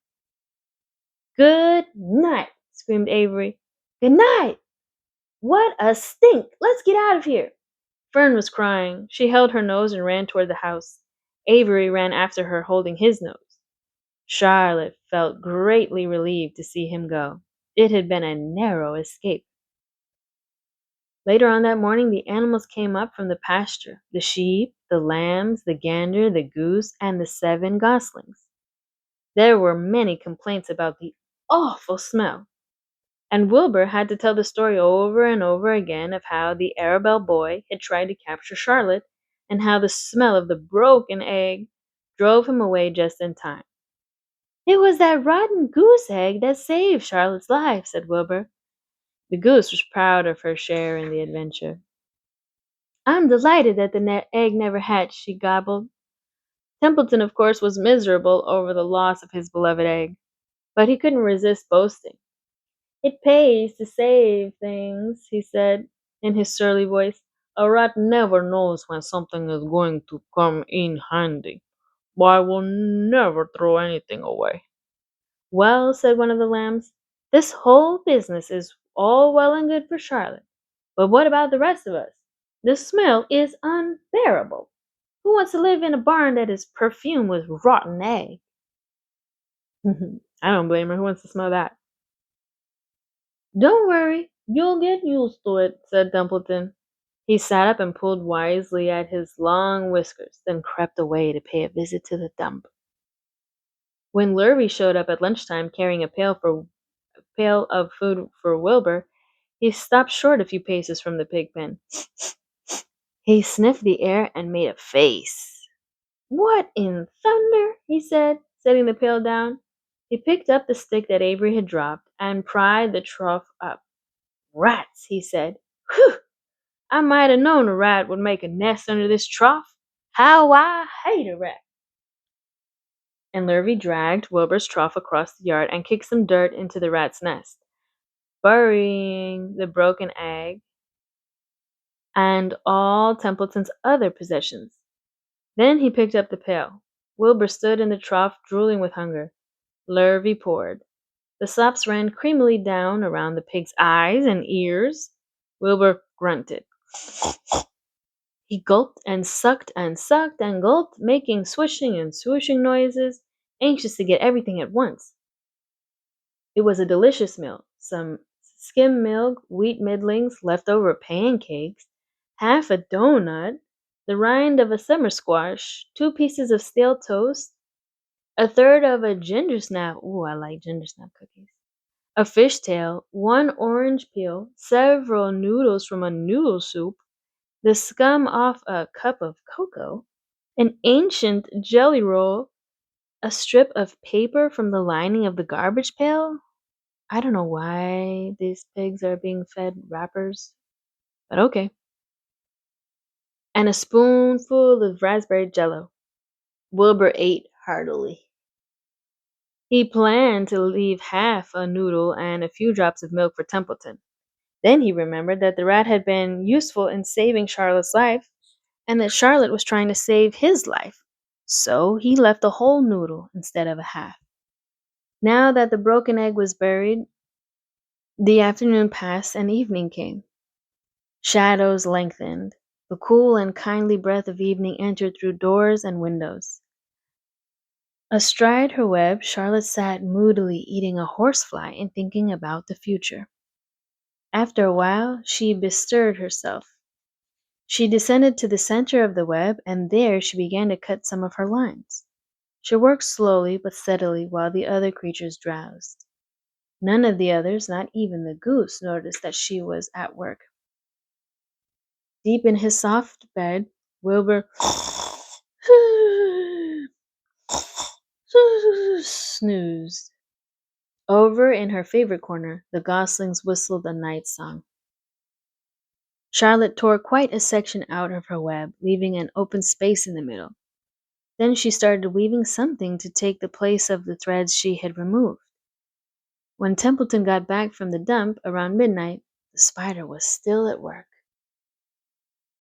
Good night, screamed Avery. Good night! What a stink! Let's get out of here! Fern was crying. She held her nose and ran toward the house. Avery ran after her, holding his nose. Charlotte felt greatly relieved to see him go. It had been a narrow escape. Later on that morning, the animals came up from the pasture, the sheep, the lambs, the gander, the goose, and the 7 goslings. There were many complaints about the awful smell, and Wilbur had to tell the story over and over again of how the Arabelle boy had tried to capture Charlotte, and how the smell of the broken egg drove him away just in time. It was that rotten goose egg that saved Charlotte's life, said Wilbur. The goose was proud of her share in the adventure. I'm delighted that the egg never hatched, she gobbled. Templeton, of course, was miserable over the loss of his beloved egg, but he couldn't resist boasting. It pays to save things, he said in his surly voice. A rat never knows when something is going to come in handy, but I will never throw anything away. Well, said one of the lambs, this whole business is all well and good for Charlotte, but what about the rest of us? The smell is unbearable. Who wants to live in a barn that is perfumed with rotten egg? I don't blame her. Who wants to smell that? Don't worry, you'll get used to it, said Templeton. He sat up and pulled wisely at his long whiskers, then crept away to pay a visit to the dump. When Lurvy showed up at lunchtime carrying a pail of food for Wilbur, he stopped short a few paces from the pig pen. He sniffed the air and made a face. What in thunder? He said, setting the pail down. He picked up the stick that Avery had dropped and pried the trough up. Rats, he said. Whew! I might have known a rat would make a nest under this trough. How I hate a rat! And Lurvy dragged Wilbur's trough across the yard and kicked some dirt into the rat's nest, burying the broken egg and all Templeton's other possessions. Then he picked up the pail. Wilbur stood in the trough, drooling with hunger. Lurvy poured. The slops ran creamily down around the pig's eyes and ears. Wilbur grunted. He gulped and sucked and gulped, making swishing and swooshing noises, anxious to get everything at once. It was a delicious meal. Some skim milk, wheat middlings, leftover pancakes, half a donut, the rind of a summer squash, 2 pieces of stale toast, a third of a ginger snap. Ooh, I like ginger snap cookies. A fishtail, 1 orange peel, several noodles from a noodle soup, the scum off a cup of cocoa, an ancient jelly roll, a strip of paper from the lining of the garbage pail. I don't know why these pigs are being fed wrappers, but okay. And a spoonful of raspberry jello. Wilbur ate heartily. He planned to leave half a noodle and a few drops of milk for Templeton. Then he remembered that the rat had been useful in saving Charlotte's life, and that Charlotte was trying to save his life. So he left a whole noodle instead of a half. Now that the broken egg was buried, the afternoon passed and evening came. Shadows lengthened. The cool and kindly breath of evening entered through doors and windows. Astride her web, Charlotte sat moodily eating a horsefly and thinking about the future. After a while, she bestirred herself. She descended to the center of the web, and there she began to cut some of her lines. She worked slowly but steadily while the other creatures drowsed. None of the others, not even the goose, noticed that she was at work. Deep in his soft bed, Wilbur snoozed. Over in her favorite corner, the goslings whistled a night song. Charlotte tore quite a section out of her web, leaving an open space in the middle. Then she started weaving something to take the place of the threads she had removed. When Templeton got back from the dump around midnight, the spider was still at work.